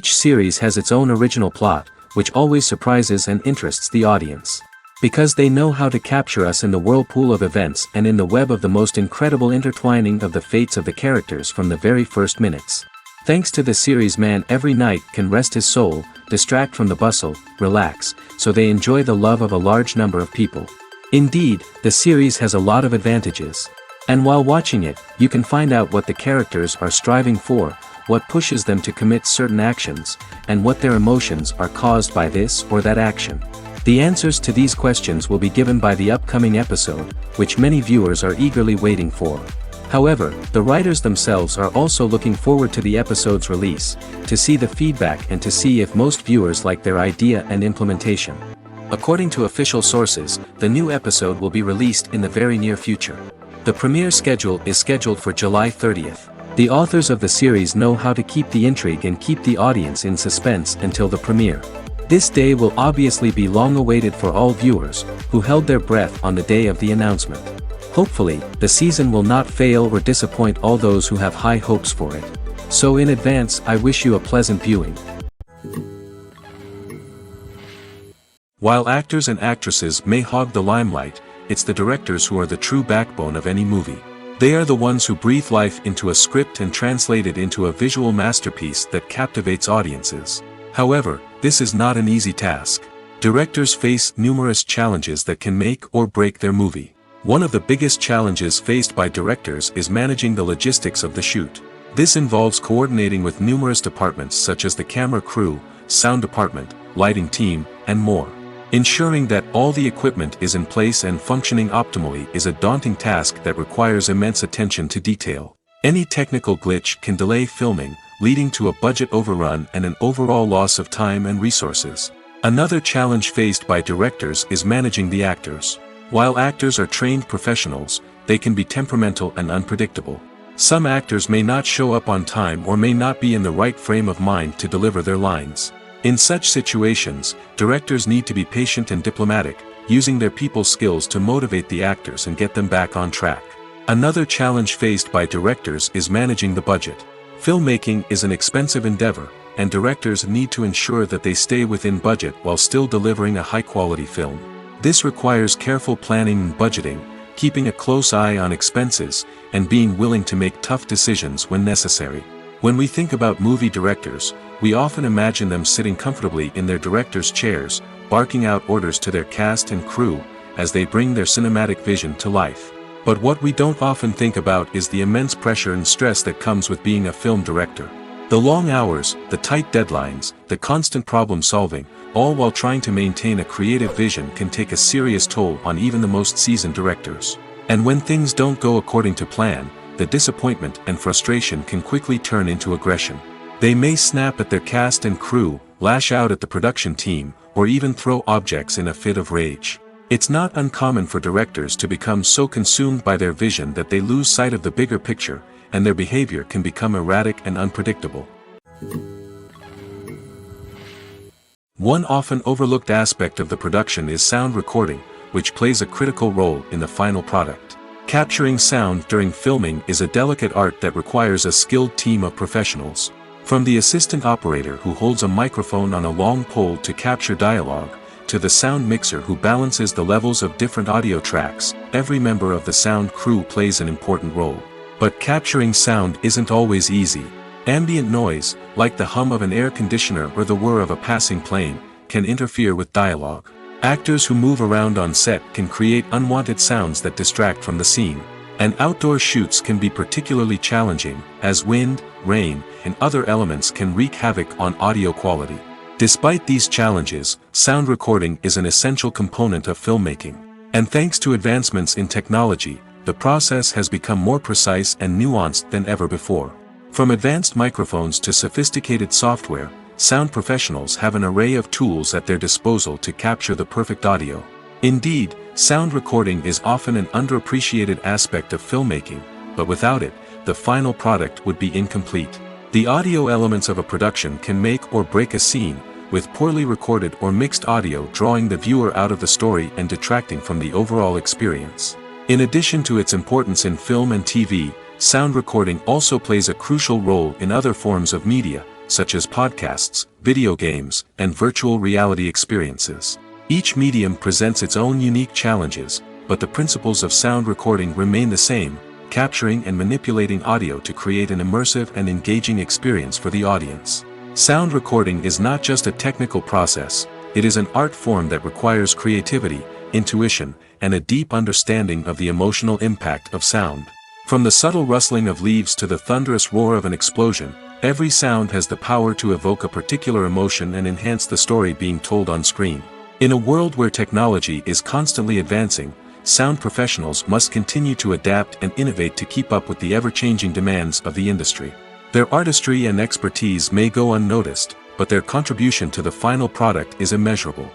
Each series has its own original plot, which always surprises and interests the audience. Because they know how to capture us in the whirlpool of events and in the web of the most incredible intertwining of the fates of the characters from the very first minutes. Thanks to the series, man every night can rest his soul, distract from the bustle, relax, so they enjoy the love of a large number of people. Indeed, the series has a lot of advantages. And while watching it, you can find out what the characters are striving for, what pushes them to commit certain actions, and what their emotions are caused by this or that action. The answers to these questions will be given by the upcoming episode, which many viewers are eagerly waiting for. However, the writers themselves are also looking forward to the episode's release, to see the feedback and to see if most viewers like their idea and implementation. According to official sources, the new episode will be released in the very near future. The premiere schedule is scheduled for July 30th. The authors of the series know how to keep the intrigue and keep the audience in suspense until the premiere. This day will obviously be long awaited for all viewers, who held their breath on the day of the announcement. Hopefully, the season will not fail or disappoint all those who have high hopes for it. So in advance, I wish you a pleasant viewing. While actors and actresses may hog the limelight, it's the directors who are the true backbone of any movie. They are the ones who breathe life into a script and translate it into a visual masterpiece that captivates audiences. However, this is not an easy task. Directors face numerous challenges that can make or break their movie. One of the biggest challenges faced by directors is managing the logistics of the shoot. This involves coordinating with numerous departments such as the camera crew, sound department, lighting team, and more. Ensuring that all the equipment is in place and functioning optimally is a daunting task that requires immense attention to detail. Any technical glitch can delay filming, leading to a budget overrun and an overall loss of time and resources. Another challenge faced by directors is managing the actors. While actors are trained professionals, they can be temperamental and unpredictable. Some actors may not show up on time or may not be in the right frame of mind to deliver their lines. In such situations, directors need to be patient and diplomatic, using their people skills to motivate the actors and get them back on track. Another challenge faced by directors is managing the budget. Filmmaking is an expensive endeavor, and directors need to ensure that they stay within budget while still delivering a high-quality film. This requires careful planning and budgeting, keeping a close eye on expenses, and being willing to make tough decisions when necessary. When we think about movie directors, we often imagine them sitting comfortably in their director's chairs, barking out orders to their cast and crew, as they bring their cinematic vision to life. But what we don't often think about is the immense pressure and stress that comes with being a film director. The long hours, the tight deadlines, the constant problem solving, all while trying to maintain a creative vision can take a serious toll on even the most seasoned directors. And when things don't go according to plan, the disappointment and frustration can quickly turn into aggression. They may snap at their cast and crew, lash out at the production team, or even throw objects in a fit of rage. It's not uncommon for directors to become so consumed by their vision that they lose sight of the bigger picture, and their behavior can become erratic and unpredictable. One often overlooked aspect of the production is sound recording, which plays a critical role in the final product. Capturing sound during filming is a delicate art that requires a skilled team of professionals. From the assistant operator who holds a microphone on a long pole to capture dialogue, to the sound mixer who balances the levels of different audio tracks, every member of the sound crew plays an important role. But capturing sound isn't always easy. Ambient noise, like the hum of an air conditioner or the whir of a passing plane, can interfere with dialogue. Actors who move around on set can create unwanted sounds that distract from the scene. And outdoor shoots can be particularly challenging, as wind, rain, and other elements can wreak havoc on audio quality. Despite these challenges, sound recording is an essential component of filmmaking. And thanks to advancements in technology, the process has become more precise and nuanced than ever before. From advanced microphones to sophisticated software, sound professionals have an array of tools at their disposal to capture the perfect audio. Indeed, sound recording is often an underappreciated aspect of filmmaking, but without it, the final product would be incomplete. The audio elements of a production can make or break a scene, with poorly recorded or mixed audio drawing the viewer out of the story and detracting from the overall experience. In addition to its importance in film and TV, sound recording also plays a crucial role in other forms of media, such as podcasts, video games, and virtual reality experiences. Each medium presents its own unique challenges, but the principles of sound recording remain the same, capturing and manipulating audio to create an immersive and engaging experience for the audience. Sound recording is not just a technical process, it is an art form that requires creativity, intuition, and a deep understanding of the emotional impact of sound. From the subtle rustling of leaves to the thunderous roar of an explosion, every sound has the power to evoke a particular emotion and enhance the story being told on screen. In a world where technology is constantly advancing, sound professionals must continue to adapt and innovate to keep up with the ever-changing demands of the industry. Their artistry and expertise may go unnoticed, but their contribution to the final product is immeasurable.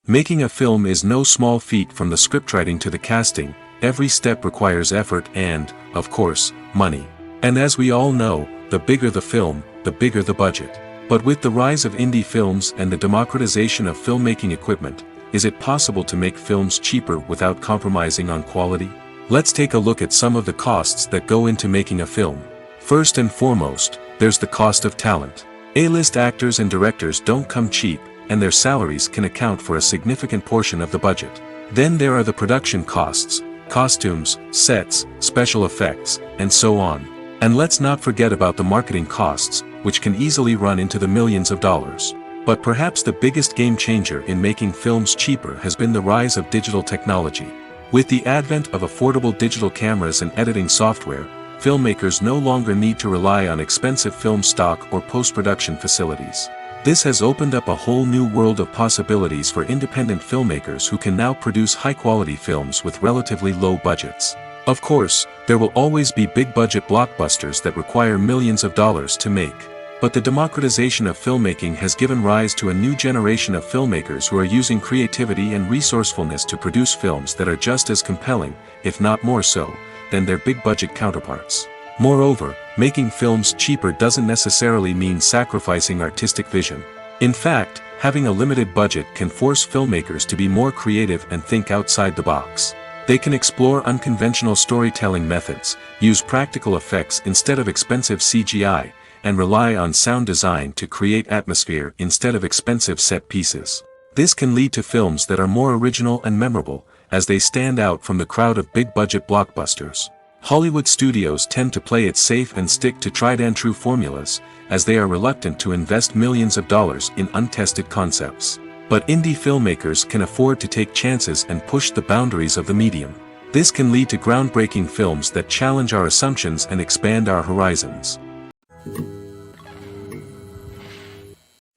Making a film is no small feat. From the scriptwriting to the casting, every step requires effort and, of course, money. And as we all know, the bigger the film, the bigger the budget. But with the rise of indie films and the democratization of filmmaking equipment, is it possible to make films cheaper without compromising on quality? Let's take a look at some of the costs that go into making a film. First and foremost, there's the cost of talent. A-list actors and directors don't come cheap, and their salaries can account for a significant portion of the budget. Then there are the production costs, costumes, sets, special effects, and so on. And let's not forget about the marketing costs, which can easily run into the millions of dollars. But perhaps the biggest game changer in making films cheaper has been the rise of digital technology. With the advent of affordable digital cameras and editing software, filmmakers no longer need to rely on expensive film stock or post-production facilities. This has opened up a whole new world of possibilities for independent filmmakers who can now produce high-quality films with relatively low budgets. Of course, there will always be big-budget blockbusters that require millions of dollars to make. But the democratization of filmmaking has given rise to a new generation of filmmakers who are using creativity and resourcefulness to produce films that are just as compelling, if not more so, than their big-budget counterparts. Moreover, making films cheaper doesn't necessarily mean sacrificing artistic vision. In fact, having a limited budget can force filmmakers to be more creative and think outside the box. They can explore unconventional storytelling methods, use practical effects instead of expensive CGI, and rely on sound design to create atmosphere instead of expensive set pieces. This can lead to films that are more original and memorable, as they stand out from the crowd of big-budget blockbusters. Hollywood studios tend to play it safe and stick to tried-and-true formulas, as they are reluctant to invest millions of dollars in untested concepts. But indie filmmakers can afford to take chances and push the boundaries of the medium. This can lead to groundbreaking films that challenge our assumptions and expand our horizons.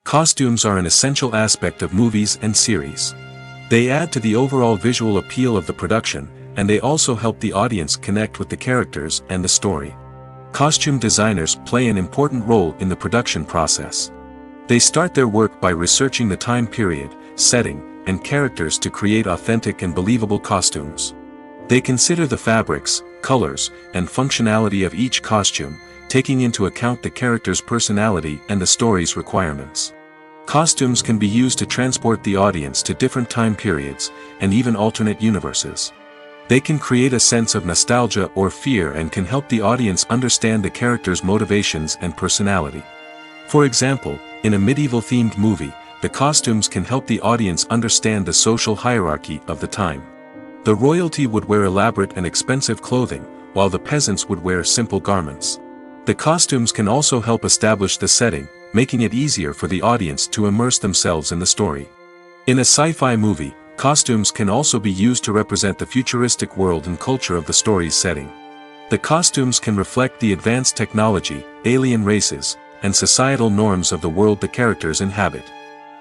Costumes are an essential aspect of movies and series. They add to the overall visual appeal of the production, and they also help the audience connect with the characters and the story. Costume designers play an important role in the production process. They start their work by researching the time period, setting, and characters to create authentic and believable costumes. They consider the fabrics, colors, and functionality of each costume, taking into account the character's personality and the story's requirements. Costumes can be used to transport the audience to different time periods, and even alternate universes. They can create a sense of nostalgia or fear and can help the audience understand the character's motivations and personality. For example, in a medieval-themed movie, the costumes can help the audience understand the social hierarchy of the time. The royalty would wear elaborate and expensive clothing, while the peasants would wear simple garments. The costumes can also help establish the setting, making it easier for the audience to immerse themselves in the story. In a sci-fi movie, costumes can also be used to represent the futuristic world and culture of the story's setting. The costumes can reflect the advanced technology, alien races, and societal norms of the world the characters inhabit.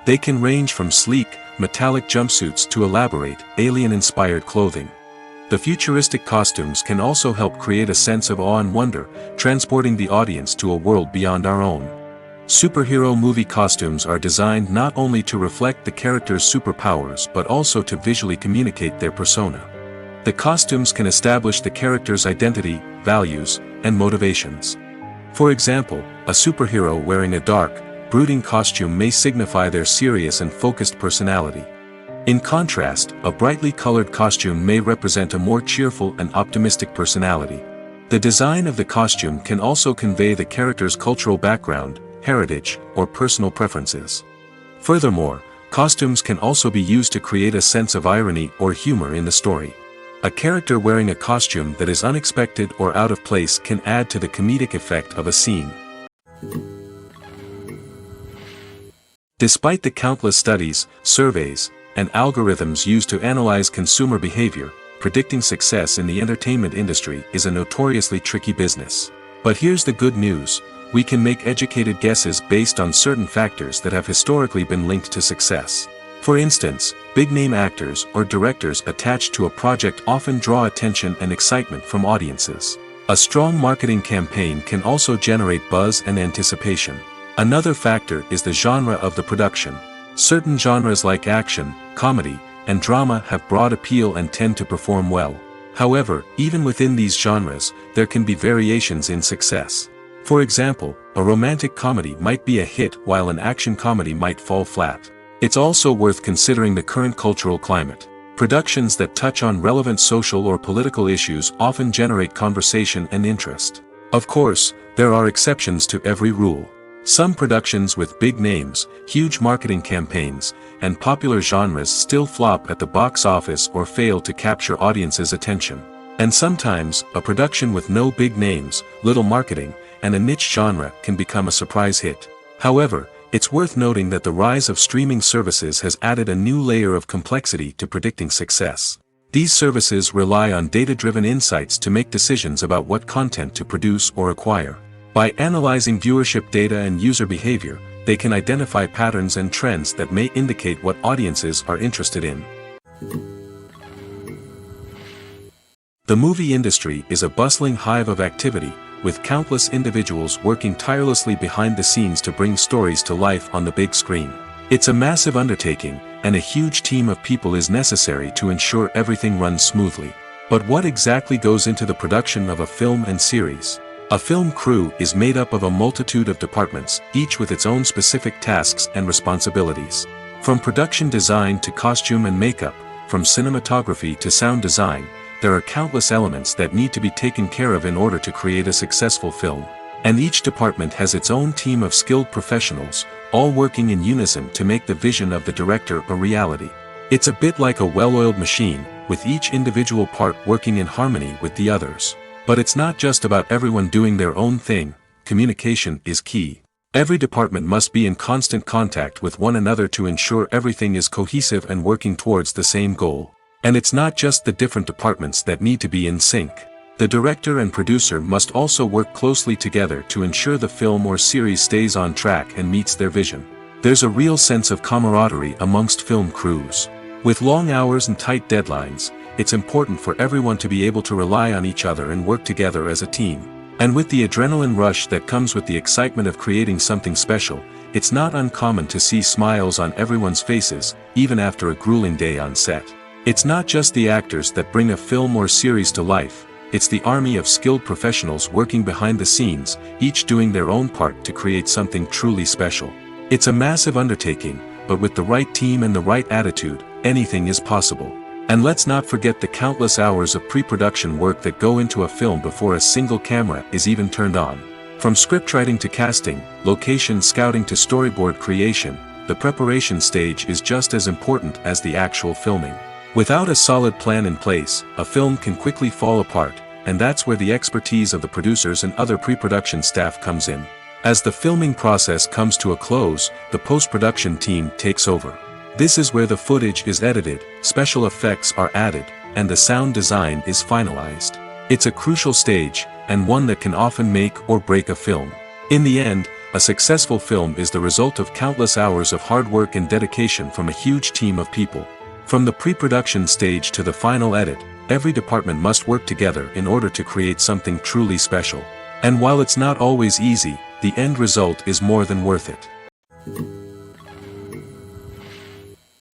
They can range from sleek, metallic jumpsuits to elaborate, alien-inspired clothing. The futuristic costumes can also help create a sense of awe and wonder, transporting the audience to a world beyond our own. Superhero movie costumes are designed not only to reflect the character's superpowers but also to visually communicate their persona. The costumes can establish the character's identity, values, and motivations. For example, a superhero wearing a dark, brooding costume may signify their serious and focused personality. In contrast, a brightly colored costume may represent a more cheerful and optimistic personality. The design of the costume can also convey the character's cultural background, heritage, or personal preferences. Furthermore, costumes can also be used to create a sense of irony or humor in the story. A character wearing a costume that is unexpected or out of place can add to the comedic effect of a scene. Despite the countless studies, surveys, and algorithms used to analyze consumer behavior, predicting success in the entertainment industry is a notoriously tricky business. But here's the good news: we can make educated guesses based on certain factors that have historically been linked to success. For instance, big-name actors or directors attached to a project often draw attention and excitement from audiences. A strong marketing campaign can also generate buzz and anticipation. Another factor is the genre of the production. Certain genres like action, comedy, and drama have broad appeal and tend to perform well. However, even within these genres, there can be variations in success. For example, a romantic comedy might be a hit while an action comedy might fall flat. It's also worth considering the current cultural climate. Productions that touch on relevant social or political issues often generate conversation and interest. Of course, there are exceptions to every rule. Some productions with big names, huge marketing campaigns, and popular genres still flop at the box office or fail to capture audiences' attention. And sometimes, a production with no big names, little marketing, and a niche genre can become a surprise hit. However, it's worth noting that the rise of streaming services has added a new layer of complexity to predicting success. These services rely on data-driven insights to make decisions about what content to produce or acquire. By analyzing viewership data and user behavior, they can identify patterns and trends that may indicate what audiences are interested in. The movie industry is a bustling hive of activity, with countless individuals working tirelessly behind the scenes to bring stories to life on the big screen. It's a massive undertaking, and a huge team of people is necessary to ensure everything runs smoothly. But what exactly goes into the production of a film and series? A film crew is made up of a multitude of departments, each with its own specific tasks and responsibilities. From production design to costume and makeup, from cinematography to sound design, there are countless elements that need to be taken care of in order to create a successful film. And each department has its own team of skilled professionals, all working in unison to make the vision of the director a reality. It's a bit like a well-oiled machine, with each individual part working in harmony with the others. But it's not just about everyone doing their own thing. Communication is key. Every department must be in constant contact with one another to ensure everything is cohesive and working towards the same goal. And it's not just the different departments that need to be in sync. The director and producer must also work closely together to ensure the film or series stays on track and meets their vision. There's a real sense of camaraderie amongst film crews. With long hours and tight deadlines, it's important for everyone to be able to rely on each other and work together as a team. And with the adrenaline rush that comes with the excitement of creating something special, it's not uncommon to see smiles on everyone's faces, even after a grueling day on set. It's not just the actors that bring a film or series to life, it's the army of skilled professionals working behind the scenes, each doing their own part to create something truly special. It's a massive undertaking, but with the right team and the right attitude, anything is possible. And let's not forget the countless hours of pre-production work that go into a film before a single camera is even turned on. From scriptwriting to casting, location scouting to storyboard creation, the preparation stage is just as important as the actual filming. Without a solid plan in place, a film can quickly fall apart, and that's where the expertise of the producers and other pre-production staff comes in. As the filming process comes to a close, the post-production team takes over. This is where the footage is edited, special effects are added, and the sound design is finalized. It's a crucial stage, and one that can often make or break a film. In the end, a successful film is the result of countless hours of hard work and dedication from a huge team of people. From the pre-production stage to the final edit, every department must work together in order to create something truly special. And while it's not always easy, the end result is more than worth it.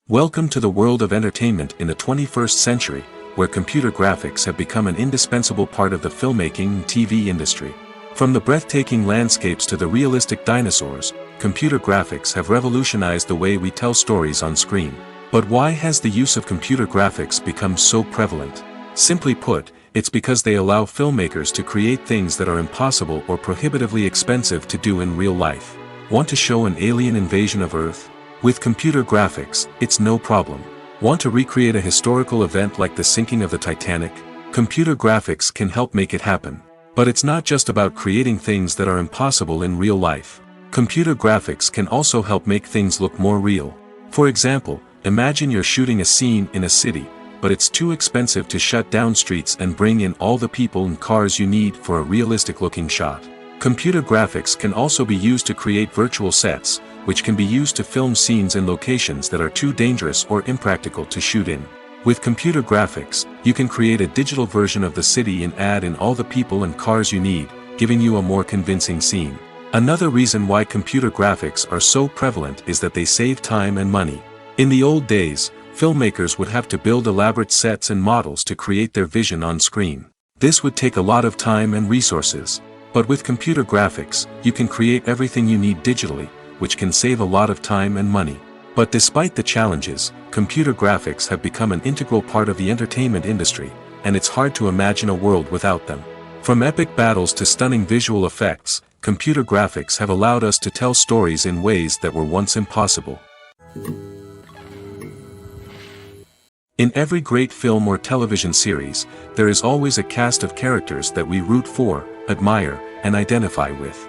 Welcome to the world of entertainment in the 21st century, where computer graphics have become an indispensable part of the filmmaking and TV industry. From the breathtaking landscapes to the realistic dinosaurs, computer graphics have revolutionized the way we tell stories on screen. But why has the use of computer graphics become so prevalent? Simply put, It's because they allow filmmakers to create things that are impossible or prohibitively expensive to do in real life. Want to show an alien invasion of Earth? With computer graphics, it's no problem. Want to recreate a historical event like the sinking of the Titanic? Computer graphics can help make it happen. But it's not just about creating things that are impossible in real life. Computer graphics can also help make things look more real. For example, imagine you're shooting a scene in a city, but it's too expensive to shut down streets and bring in all the people and cars you need for a realistic-looking shot. Computer graphics can also be used to create virtual sets, which can be used to film scenes in locations that are too dangerous or impractical to shoot in. With computer graphics, you can create a digital version of the city and add in all the people and cars you need, giving you a more convincing scene. Another reason why computer graphics are so prevalent is that they save time and money. In the old days, filmmakers would have to build elaborate sets and models to create their vision on screen. This would take a lot of time and resources. But with computer graphics, you can create everything you need digitally, which can save a lot of time and money. But despite the challenges, computer graphics have become an integral part of the entertainment industry, and it's hard to imagine a world without them. From epic battles to stunning visual effects, computer graphics have allowed us to tell stories in ways that were once impossible. In every great film or television series, there is always a cast of characters that we root for, admire, and identify with.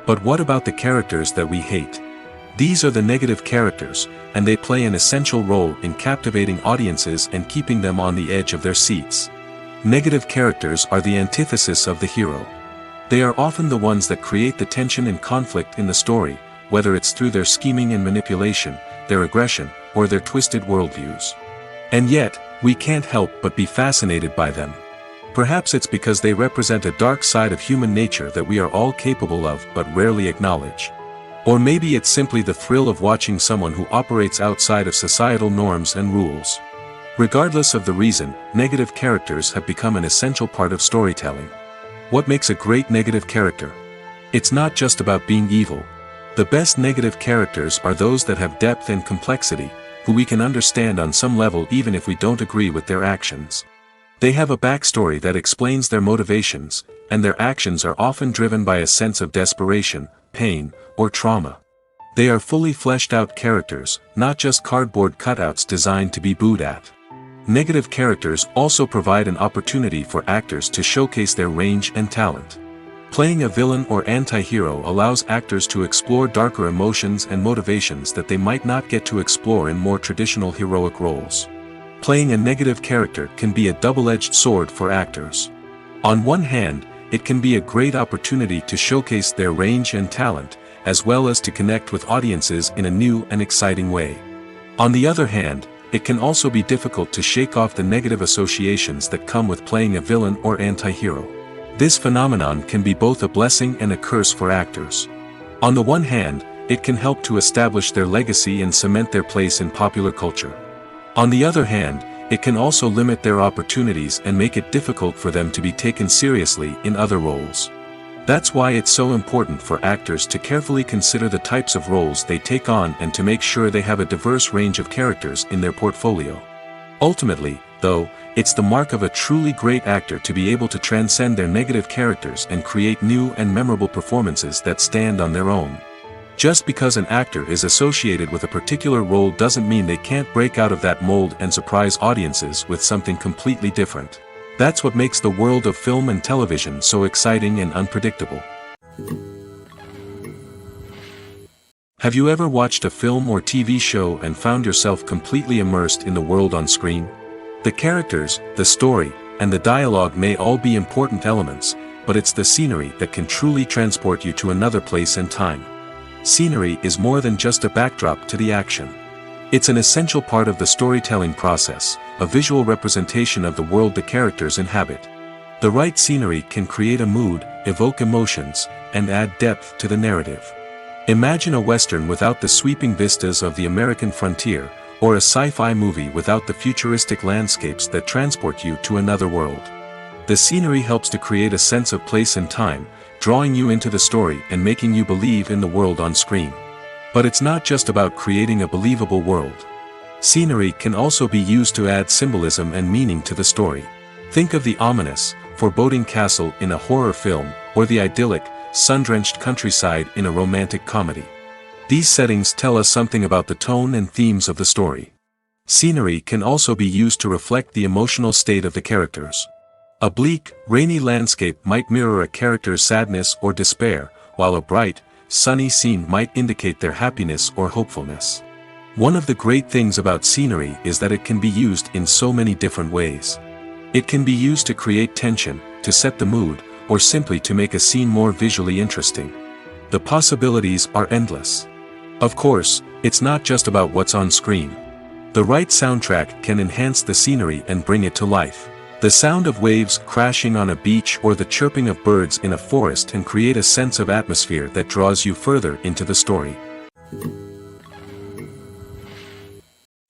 But what about the characters that we hate? These are the negative characters, and they play an essential role in captivating audiences and keeping them on the edge of their seats. Negative characters are the antithesis of the hero. They are often the ones that create the tension and conflict in the story, whether it's through their scheming and manipulation, their aggression, or their twisted worldviews. And yet, we can't help but be fascinated by them. Perhaps it's because they represent a dark side of human nature that we are all capable of but rarely acknowledge. Or maybe it's simply the thrill of watching someone who operates outside of societal norms and rules. Regardless of the reason, negative characters have become an essential part of storytelling. What makes a great negative character? It's not just about being evil. The best negative characters are those that have depth and complexity, who we can understand on some level even if we don't agree with their actions. They have a backstory that explains their motivations, and their actions are often driven by a sense of desperation, pain, or trauma. They are fully fleshed out characters, not just cardboard cutouts designed to be booed at. Negative characters also provide an opportunity for actors to showcase their range and talent. Playing a villain or anti-hero allows actors to explore darker emotions and motivations that they might not get to explore in more traditional heroic roles. Playing a negative character can be a double-edged sword for actors. On one hand, it can be a great opportunity to showcase their range and talent, as well as to connect with audiences in a new and exciting way. On the other hand, it can also be difficult to shake off the negative associations that come with playing a villain or anti-hero. This phenomenon can be both a blessing and a curse for actors. On the one hand, it can help to establish their legacy and cement their place in popular culture. On the other hand, it can also limit their opportunities and make it difficult for them to be taken seriously in other roles. That's why it's so important for actors to carefully consider the types of roles they take on and to make sure they have a diverse range of characters in their portfolio. Ultimately, though, it's the mark of a truly great actor to be able to transcend their negative characters and create new and memorable performances that stand on their own. Just because an actor is associated with a particular role doesn't mean they can't break out of that mold and surprise audiences with something completely different. That's what makes the world of film and television so exciting and unpredictable. Have you ever watched a film or TV show and found yourself completely immersed in the world on screen? The characters, the story, and the dialogue may all be important elements, but it's the scenery that can truly transport you to another place and time. Scenery is more than just a backdrop to the action. It's an essential part of the storytelling process, a visual representation of the world the characters inhabit. The right scenery can create a mood, evoke emotions, and add depth to the narrative. Imagine a Western without the sweeping vistas of the American frontier, or a sci-fi movie without the futuristic landscapes that transport you to another world. The scenery helps to create a sense of place and time, drawing you into the story and making you believe in the world on screen. But it's not just about creating a believable world. Scenery can also be used to add symbolism and meaning to the story. Think of the ominous, foreboding castle in a horror film, or the idyllic, sun-drenched countryside in a romantic comedy. These settings tell us something about the tone and themes of the story. Scenery can also be used to reflect the emotional state of the characters. A bleak, rainy landscape might mirror a character's sadness or despair, while a bright, sunny scene might indicate their happiness or hopefulness. One of the great things about scenery is that it can be used in so many different ways. It can be used to create tension, to set the mood, or simply to make a scene more visually interesting. The possibilities are endless. Of course, it's not just about what's on screen. The right soundtrack can enhance the scenery and bring it to life. The sound of waves crashing on a beach or the chirping of birds in a forest can create a sense of atmosphere that draws you further into the story.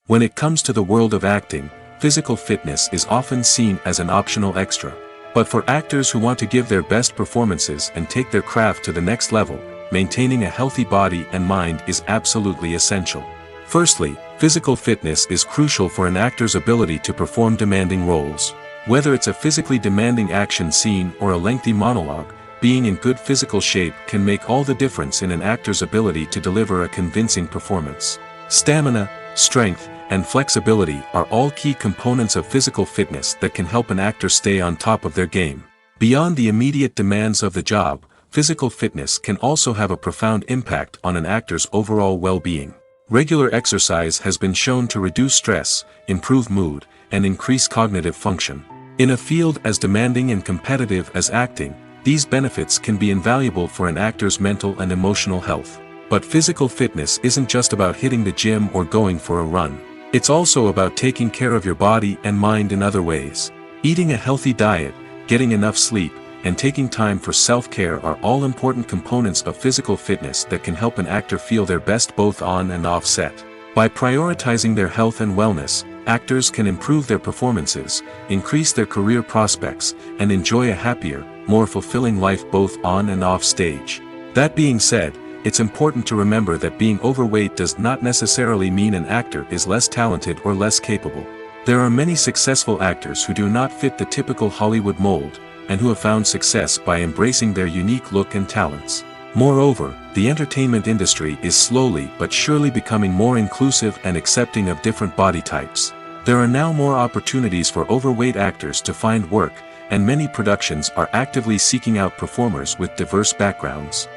When it comes to the world of acting, physical fitness is often seen as an optional extra. But for actors who want to give their best performances and take their craft to the next level, maintaining a healthy body and mind is absolutely essential. Firstly, physical fitness is crucial for an actor's ability to perform demanding roles. Whether it's a physically demanding action scene or a lengthy monologue, being in good physical shape can make all the difference in an actor's ability to deliver a convincing performance. Stamina, strength, and flexibility are all key components of physical fitness that can help an actor stay on top of their game. Beyond the immediate demands of the job, physical fitness can also have a profound impact on an actor's overall well-being. Regular exercise has been shown to reduce stress, improve mood, and increase cognitive function. In a field as demanding and competitive as acting, these benefits can be invaluable for an actor's mental and emotional health. But physical fitness isn't just about hitting the gym or going for a run. It's also about taking care of your body and mind in other ways. Eating a healthy diet, getting enough sleep, and taking time for self-care are all important components of physical fitness that can help an actor feel their best both on and off set. By prioritizing their health and wellness, actors can improve their performances, increase their career prospects, and enjoy a happier, more fulfilling life both on and off stage. That being said, it's important to remember that being overweight does not necessarily mean an actor is less talented or less capable. There are many successful actors who do not fit the typical Hollywood mold, and who have found success by embracing their unique look and talents. Moreover, the entertainment industry is slowly but surely becoming more inclusive and accepting of different body types. There are now more opportunities for overweight actors to find work, and many productions are actively seeking out performers with diverse backgrounds.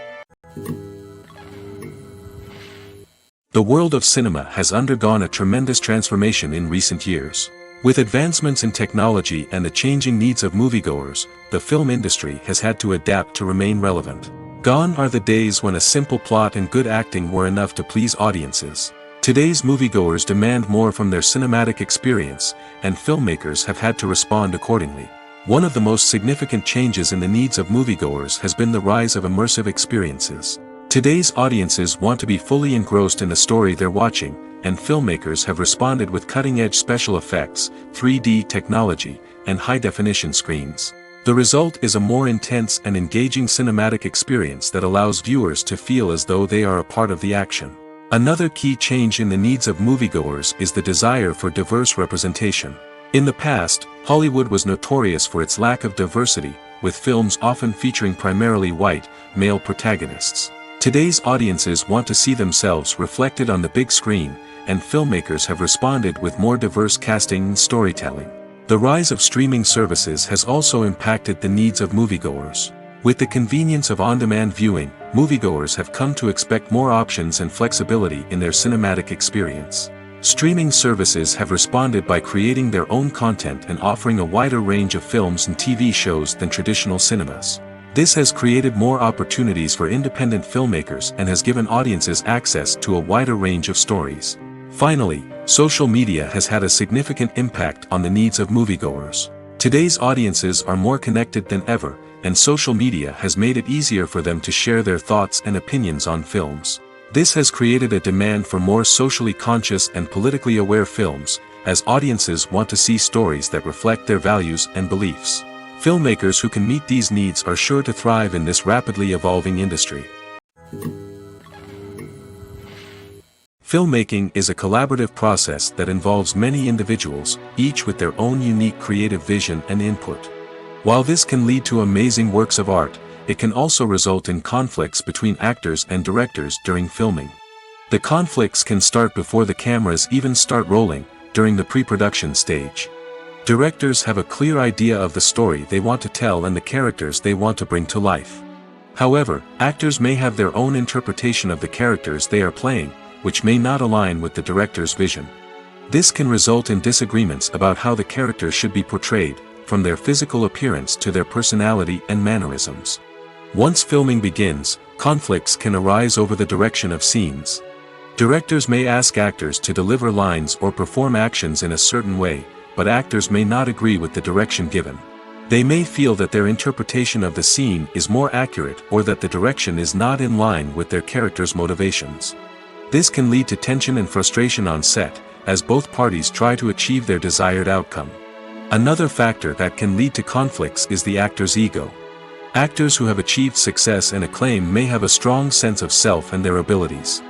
The world of cinema has undergone a tremendous transformation in recent years. With advancements in technology and the changing needs of moviegoers, the film industry has had to adapt to remain relevant. Gone are the days when a simple plot and good acting were enough to please audiences. Today's moviegoers demand more from their cinematic experience, and filmmakers have had to respond accordingly. One of the most significant changes in the needs of moviegoers has been the rise of immersive experiences. Today's audiences want to be fully engrossed in the story they're watching, and filmmakers have responded with cutting-edge special effects, 3D technology, and high-definition screens. The result is a more intense and engaging cinematic experience that allows viewers to feel as though they are a part of the action. Another key change in the needs of moviegoers is the desire for diverse representation. In the past, Hollywood was notorious for its lack of diversity, with films often featuring primarily white, male protagonists. Today's audiences want to see themselves reflected on the big screen, and filmmakers have responded with more diverse casting and storytelling. The rise of streaming services has also impacted the needs of moviegoers. With the convenience of on-demand viewing, moviegoers have come to expect more options and flexibility in their cinematic experience. Streaming services have responded by creating their own content and offering a wider range of films and TV shows than traditional cinemas. This has created more opportunities for independent filmmakers and has given audiences access to a wider range of stories. Finally, social media has had a significant impact on the needs of moviegoers. Today's audiences are more connected than ever, and social media has made it easier for them to share their thoughts and opinions on films. This has created a demand for more socially conscious and politically aware films, as audiences want to see stories that reflect their values and beliefs. Filmmakers who can meet these needs are sure to thrive in this rapidly evolving industry. Filmmaking is a collaborative process that involves many individuals, each with their own unique creative vision and input. While this can lead to amazing works of art, it can also result in conflicts between actors and directors during filming. The conflicts can start before the cameras even start rolling, during the pre-production stage. Directors have a clear idea of the story they want to tell and the characters they want to bring to life. However, actors may have their own interpretation of the characters they are playing, which may not align with the director's vision. This can result in disagreements about how the characters should be portrayed, from their physical appearance to their personality and mannerisms. Once filming begins, conflicts can arise over the direction of scenes. Directors may ask actors to deliver lines or perform actions in a certain way, but actors may not agree with the direction given. They may feel that their interpretation of the scene is more accurate or that the direction is not in line with their character's motivations. This can lead to tension and frustration on set, as both parties try to achieve their desired outcome. Another factor that can lead to conflicts is the actor's ego. Actors who have achieved success and acclaim may have a strong sense of self and their abilities.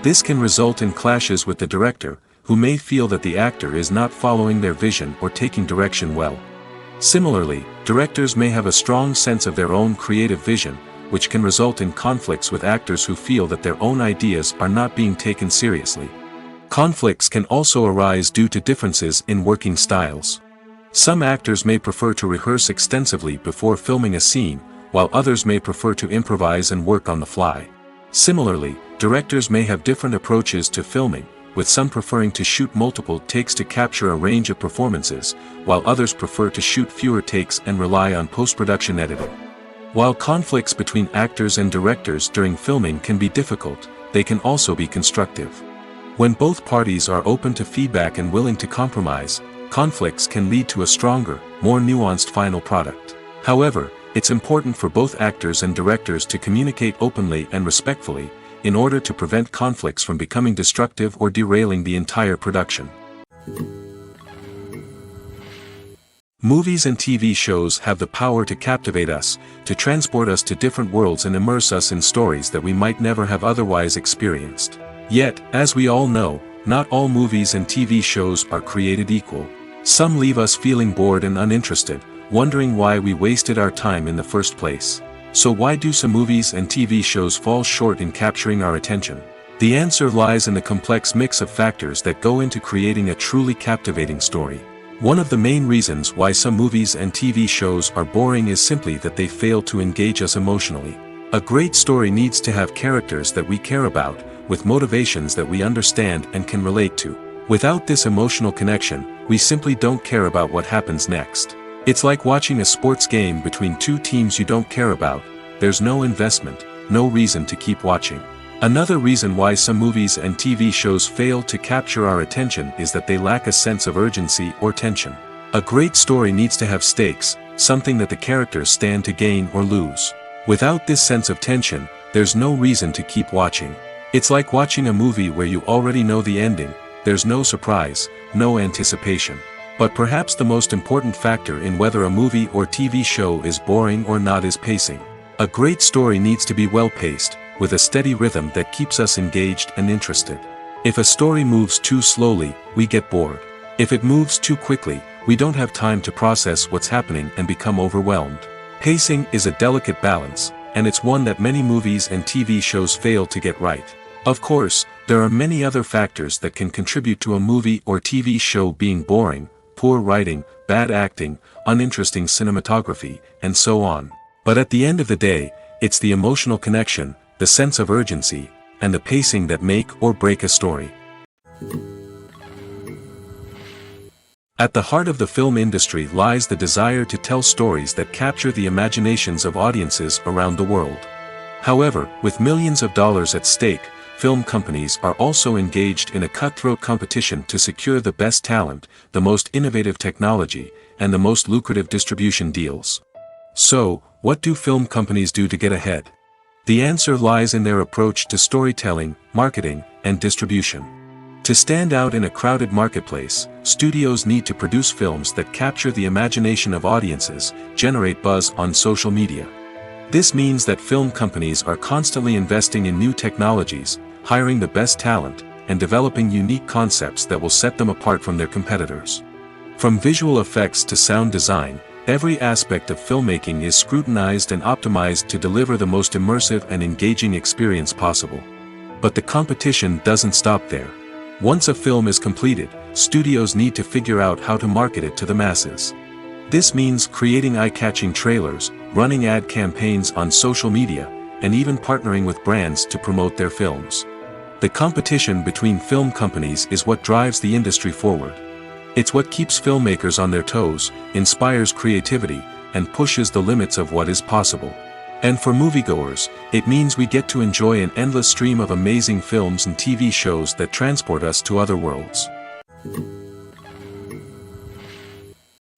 This can result in clashes with the director, who may feel that the actor is not following their vision or taking direction well. Similarly, directors may have a strong sense of their own creative vision, which can result in conflicts with actors who feel that their own ideas are not being taken seriously. Conflicts can also arise due to differences in working styles. Some actors may prefer to rehearse extensively before filming a scene, while others may prefer to improvise and work on the fly. Similarly, directors may have different approaches to filming, with some preferring to shoot multiple takes to capture a range of performances, while others prefer to shoot fewer takes and rely on post-production editing. While conflicts between actors and directors during filming can be difficult, they can also be constructive. When both parties are open to feedback and willing to compromise, conflicts can lead to a stronger, more nuanced final product. However, it's important for both actors and directors to communicate openly and respectfully, in order to prevent conflicts from becoming destructive or derailing the entire production. Movies and TV shows have the power to captivate us, to transport us to different worlds and immerse us in stories that we might never have otherwise experienced. Yet, as we all know, not all movies and TV shows are created equal. Some leave us feeling bored and uninterested, wondering why we wasted our time in the first place. So why do some movies and TV shows fall short in capturing our attention? The answer lies in the complex mix of factors that go into creating a truly captivating story. One of the main reasons why some movies and TV shows are boring is simply that they fail to engage us emotionally. A great story needs to have characters that we care about, with motivations that we understand and can relate to. Without this emotional connection, we simply don't care about what happens next. It's like watching a sports game between two teams you don't care about. There's no investment, no reason to keep watching. Another reason why some movies and TV shows fail to capture our attention is that they lack a sense of urgency or tension. A great story needs to have stakes, something that the characters stand to gain or lose. Without this sense of tension, there's no reason to keep watching. It's like watching a movie where you already know the ending. There's no surprise, no anticipation. But perhaps the most important factor in whether a movie or TV show is boring or not is pacing. A great story needs to be well-paced, with a steady rhythm that keeps us engaged and interested. If a story moves too slowly, we get bored. If it moves too quickly, we don't have time to process what's happening and become overwhelmed. Pacing is a delicate balance, and it's one that many movies and TV shows fail to get right. Of course, there are many other factors that can contribute to a movie or TV show being boring: poor writing, bad acting, uninteresting cinematography, and so on. But at the end of the day, it's the emotional connection, the sense of urgency, and the pacing that make or break a story. At the heart of the film industry lies the desire to tell stories that capture the imaginations of audiences around the world. However, with millions of dollars at stake, film companies are also engaged in a cutthroat competition to secure the best talent, the most innovative technology, and the most lucrative distribution deals. So, what do film companies do to get ahead? The answer lies in their approach to storytelling, marketing, and distribution. To stand out in a crowded marketplace, studios need to produce films that capture the imagination of audiences, generate buzz on social media. This means that film companies are constantly investing in new technologies, hiring the best talent, and developing unique concepts that will set them apart from their competitors. From visual effects to sound design, every aspect of filmmaking is scrutinized and optimized to deliver the most immersive and engaging experience possible. But the competition doesn't stop there. Once a film is completed, studios need to figure out how to market it to the masses. This means creating eye-catching trailers, running ad campaigns on social media, and even partnering with brands to promote their films. The competition between film companies is what drives the industry forward. It's what keeps filmmakers on their toes, inspires creativity, and pushes the limits of what is possible. And for moviegoers, it means we get to enjoy an endless stream of amazing films and TV shows that transport us to other worlds.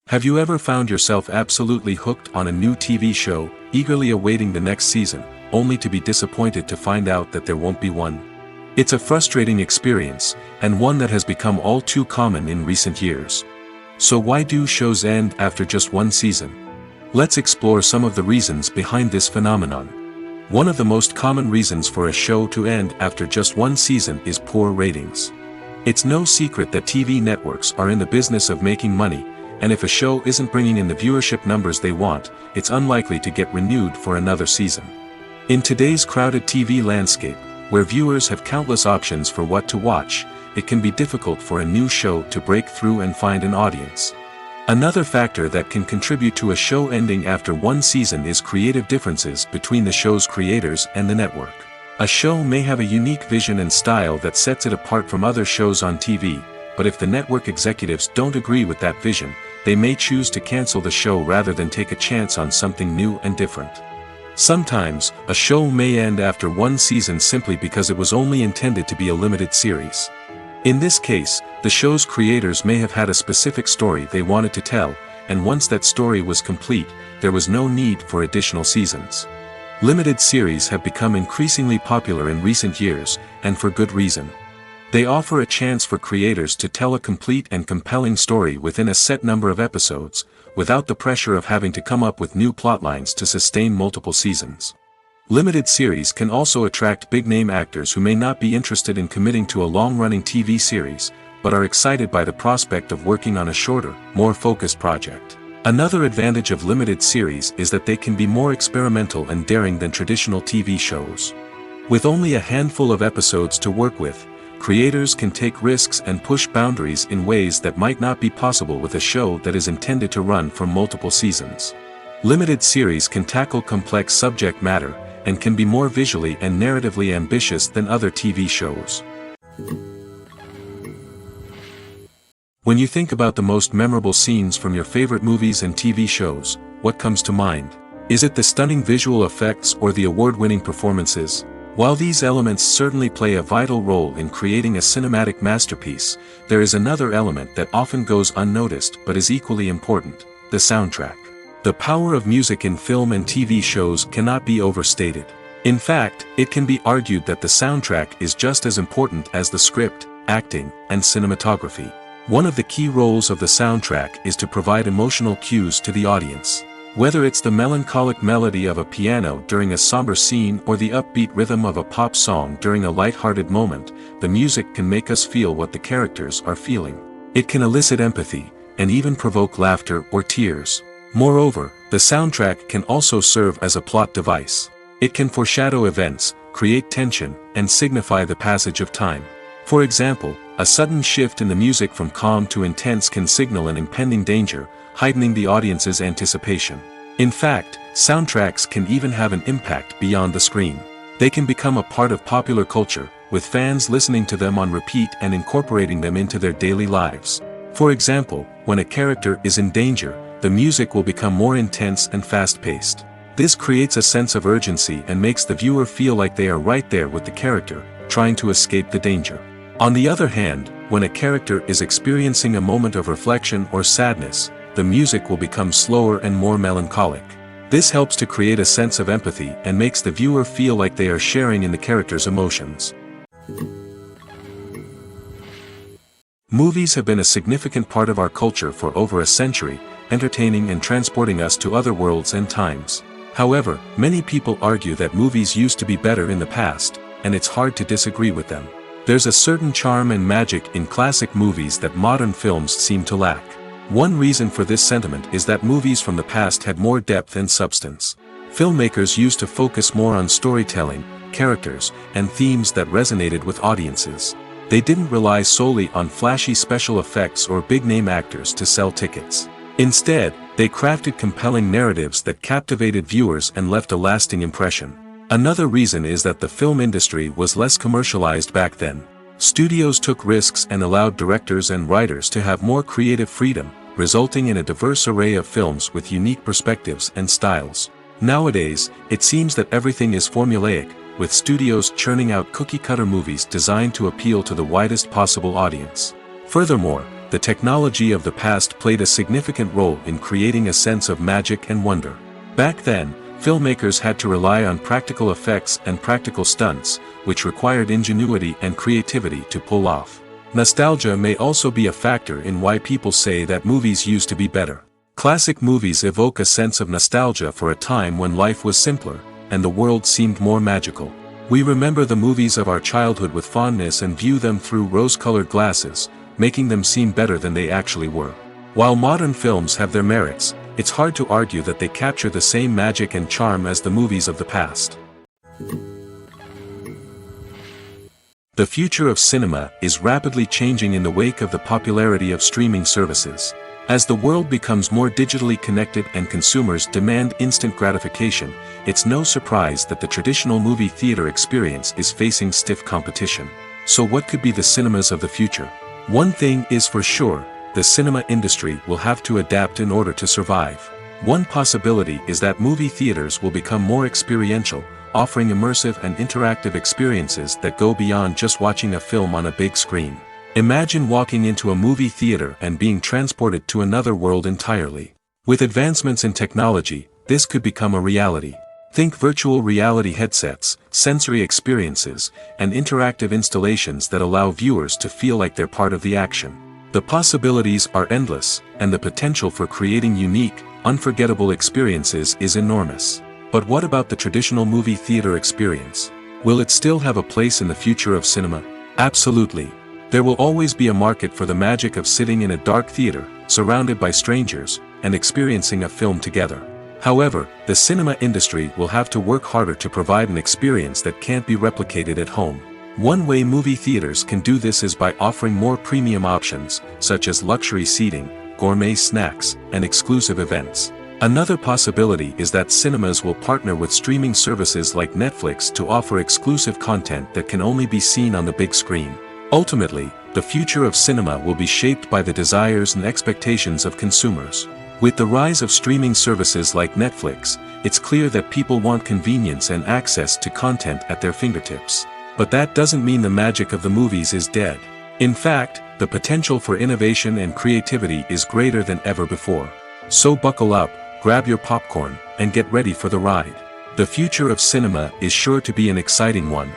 Have you ever found yourself absolutely hooked on a new TV show, eagerly awaiting the next season, only to be disappointed to find out that there won't be one? It's a frustrating experience, and one that has become all too common in recent years. So why do shows end after just one season? Let's explore some of the reasons behind this phenomenon. One of the most common reasons for a show to end after just one season is poor ratings. It's no secret that TV networks are in the business of making money, and if a show isn't bringing in the viewership numbers they want, it's unlikely to get renewed for another season. In today's crowded TV landscape, where viewers have countless options for what to watch, it can be difficult for a new show to break through and find an audience. Another factor that can contribute to a show ending after one season is creative differences between the show's creators and the network. A show may have a unique vision and style that sets it apart from other shows on TV, but if the network executives don't agree with that vision, they may choose to cancel the show rather than take a chance on something new and different. Sometimes, a show may end after one season simply because it was only intended to be a limited series. In this case, the show's creators may have had a specific story they wanted to tell, and once that story was complete, there was no need for additional seasons. Limited series have become increasingly popular in recent years, and for good reason. They offer a chance for creators to tell a complete and compelling story within a set number of episodes, without the pressure of having to come up with new plotlines to sustain multiple seasons. Limited series can also attract big-name actors who may not be interested in committing to a long-running TV series, but are excited by the prospect of working on a shorter, more focused project. Another advantage of limited series is that they can be more experimental and daring than traditional TV shows. With only a handful of episodes to work with, creators can take risks and push boundaries in ways that might not be possible with a show that is intended to run for multiple seasons. Limited series can tackle complex subject matter, and can be more visually and narratively ambitious than other TV shows. When you think about the most memorable scenes from your favorite movies and TV shows, what comes to mind? Is it the stunning visual effects or the award-winning performances? While these elements certainly play a vital role in creating a cinematic masterpiece, there is another element that often goes unnoticed but is equally important: the soundtrack. The power of music in film and TV shows cannot be overstated. In fact, it can be argued that the soundtrack is just as important as the script, acting, and cinematography. One of the key roles of the soundtrack is to provide emotional cues to the audience. Whether it's the melancholic melody of a piano during a somber scene or the upbeat rhythm of a pop song during a light-hearted moment, the music can make us feel what the characters are feeling. It can elicit empathy, and even provoke laughter or tears. Moreover, the soundtrack can also serve as a plot device. It can foreshadow events, create tension, and signify the passage of time. For example, a sudden shift in the music from calm to intense can signal an impending danger, heightening the audience's anticipation. In fact, soundtracks can even have an impact beyond the screen. They can become a part of popular culture, with fans listening to them on repeat and incorporating them into their daily lives. For example, when a character is in danger, the music will become more intense and fast-paced. This creates a sense of urgency and makes the viewer feel like they are right there with the character, trying to escape the danger. On the other hand, when a character is experiencing a moment of reflection or sadness, the music will become slower and more melancholic. This helps to create a sense of empathy and makes the viewer feel like they are sharing in the character's emotions. Movies have been a significant part of our culture for over a century, entertaining and transporting us to other worlds and times. However, many people argue that movies used to be better in the past, and it's hard to disagree with them. There's a certain charm and magic in classic movies that modern films seem to lack. One reason for this sentiment is that movies from the past had more depth and substance. Filmmakers used to focus more on storytelling, characters, and themes that resonated with audiences. They didn't rely solely on flashy special effects or big-name actors to sell tickets. Instead, they crafted compelling narratives that captivated viewers and left a lasting impression. Another reason is that the film industry was less commercialized back then. Studios took risks and allowed directors and writers to have more creative freedom, resulting in a diverse array of films with unique perspectives and styles. Nowadays, it seems that everything is formulaic, with studios churning out cookie-cutter movies designed to appeal to the widest possible audience. Furthermore, the technology of the past played a significant role in creating a sense of magic and wonder. Back then, filmmakers had to rely on practical effects and practical stunts, which required ingenuity and creativity to pull off. Nostalgia may also be a factor in why people say that movies used to be better. Classic movies evoke a sense of nostalgia for a time when life was simpler, and the world seemed more magical. We remember the movies of our childhood with fondness and view them through rose-colored glasses, making them seem better than they actually were. While modern films have their merits, it's hard to argue that they capture the same magic and charm as the movies of the past. The future of cinema is rapidly changing in the wake of the popularity of streaming services. As the world becomes more digitally connected and consumers demand instant gratification, it's no surprise that the traditional movie theater experience is facing stiff competition. So what could be the cinemas of the future? One thing is for sure, the cinema industry will have to adapt in order to survive. One possibility is that movie theaters will become more experiential, offering immersive and interactive experiences that go beyond just watching a film on a big screen. Imagine walking into a movie theater and being transported to another world entirely. With advancements in technology, this could become a reality. Think virtual reality headsets, sensory experiences, and interactive installations that allow viewers to feel like they're part of the action. The possibilities are endless, and the potential for creating unique, unforgettable experiences is enormous. But what about the traditional movie theater experience? Will it still have a place in the future of cinema? Absolutely. There will always be a market for the magic of sitting in a dark theater, surrounded by strangers, and experiencing a film together. However, the cinema industry will have to work harder to provide an experience that can't be replicated at home. One way movie theaters can do this is by offering more premium options, such as luxury seating, gourmet snacks, and exclusive events. Another possibility is that cinemas will partner with streaming services like Netflix to offer exclusive content that can only be seen on the big screen. Ultimately, the future of cinema will be shaped by the desires and expectations of consumers. With the rise of streaming services like Netflix, it's clear that people want convenience and access to content at their fingertips. But that doesn't mean the magic of the movies is dead. In fact, the potential for innovation and creativity is greater than ever before. So buckle up, grab your popcorn, and get ready for the ride. The future of cinema is sure to be an exciting one.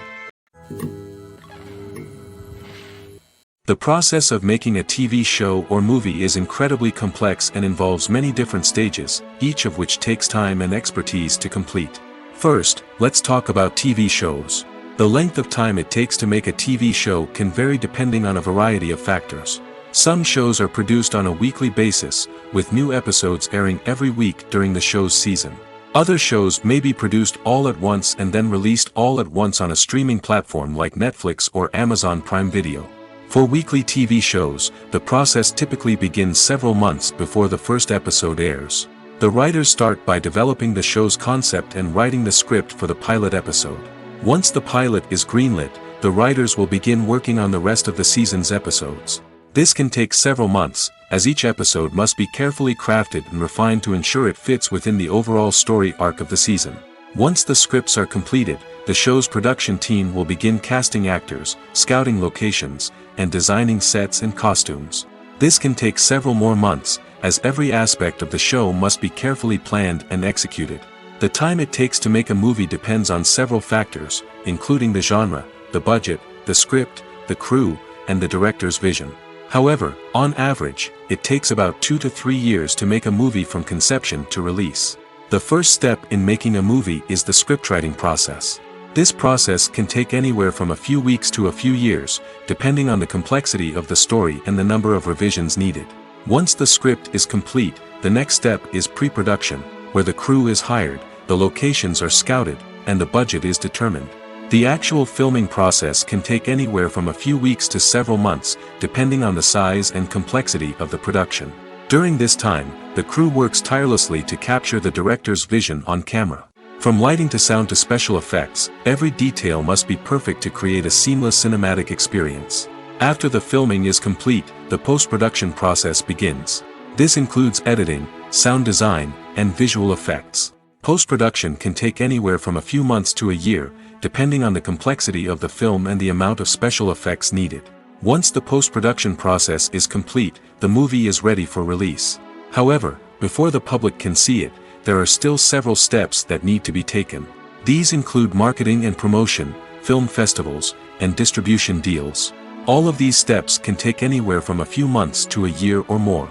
The process of making a TV show or movie is incredibly complex and involves many different stages, each of which takes time and expertise to complete. First, let's talk about TV shows. The length of time it takes to make a TV show can vary depending on a variety of factors. Some shows are produced on a weekly basis, with new episodes airing every week during the show's season. Other shows may be produced all at once and then released all at once on a streaming platform like Netflix or Amazon Prime Video. For weekly TV shows, the process typically begins several months before the first episode airs. The writers start by developing the show's concept and writing the script for the pilot episode. Once the pilot is greenlit, the writers will begin working on the rest of the season's episodes. This can take several months, as each episode must be carefully crafted and refined to ensure it fits within the overall story arc of the season. Once the scripts are completed, the show's production team will begin casting actors, scouting locations, and designing sets and costumes. This can take several more months, as every aspect of the show must be carefully planned and executed. The time it takes to make a movie depends on several factors, including the genre, the budget, the script, the crew, and the director's vision. However, on average, it takes about 2 to 3 years to make a movie from conception to release. The first step in making a movie is the scriptwriting process. This process can take anywhere from a few weeks to a few years, depending on the complexity of the story and the number of revisions needed. Once the script is complete, the next step is pre-production, where the crew is hired, the locations are scouted, and the budget is determined. The actual filming process can take anywhere from a few weeks to several months, depending on the size and complexity of the production. During this time, the crew works tirelessly to capture the director's vision on camera. From lighting to sound to special effects, every detail must be perfect to create a seamless cinematic experience. After the filming is complete, the post-production process begins. This includes editing, sound design, and visual effects. Post-production can take anywhere from a few months to a year, depending on the complexity of the film and the amount of special effects needed. Once the post-production process is complete, the movie is ready for release. However, before the public can see it, there are still several steps that need to be taken. These include marketing and promotion, film festivals, and distribution deals. All of these steps can take anywhere from a few months to a year or more.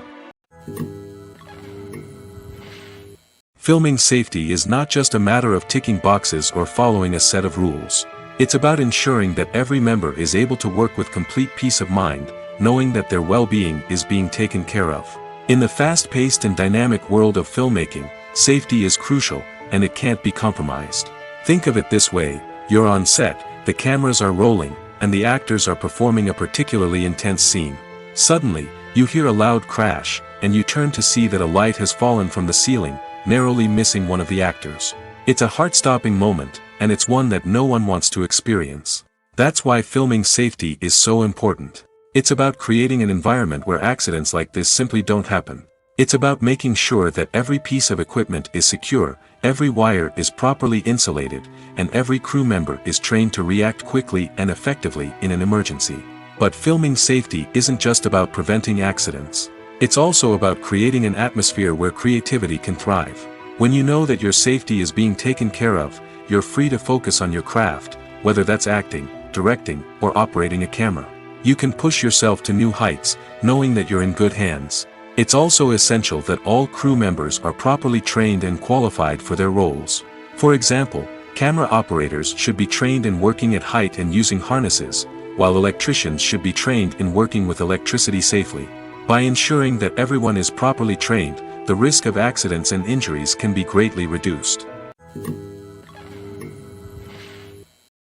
Filming safety is not just a matter of ticking boxes or following a set of rules. It's about ensuring that every member is able to work with complete peace of mind, knowing that their well-being is being taken care of. In the fast-paced and dynamic world of filmmaking, safety is crucial, and it can't be compromised. Think of it this way: you're on set, the cameras are rolling, and the actors are performing a particularly intense scene. Suddenly, you hear a loud crash, and you turn to see that a light has fallen from the ceiling, narrowly missing one of the actors. It's a heart-stopping moment, and it's one that no one wants to experience. That's why filming safety is so important. It's about creating an environment where accidents like this simply don't happen. It's about making sure that every piece of equipment is secure, every wire is properly insulated, and every crew member is trained to react quickly and effectively in an emergency. But filming safety isn't just about preventing accidents. It's also about creating an atmosphere where creativity can thrive. When you know that your safety is being taken care of, you're free to focus on your craft, whether that's acting, directing, or operating a camera. You can push yourself to new heights, knowing that you're in good hands. It's also essential that all crew members are properly trained and qualified for their roles. For example, camera operators should be trained in working at height and using harnesses, while electricians should be trained in working with electricity safely. By ensuring that everyone is properly trained, the risk of accidents and injuries can be greatly reduced.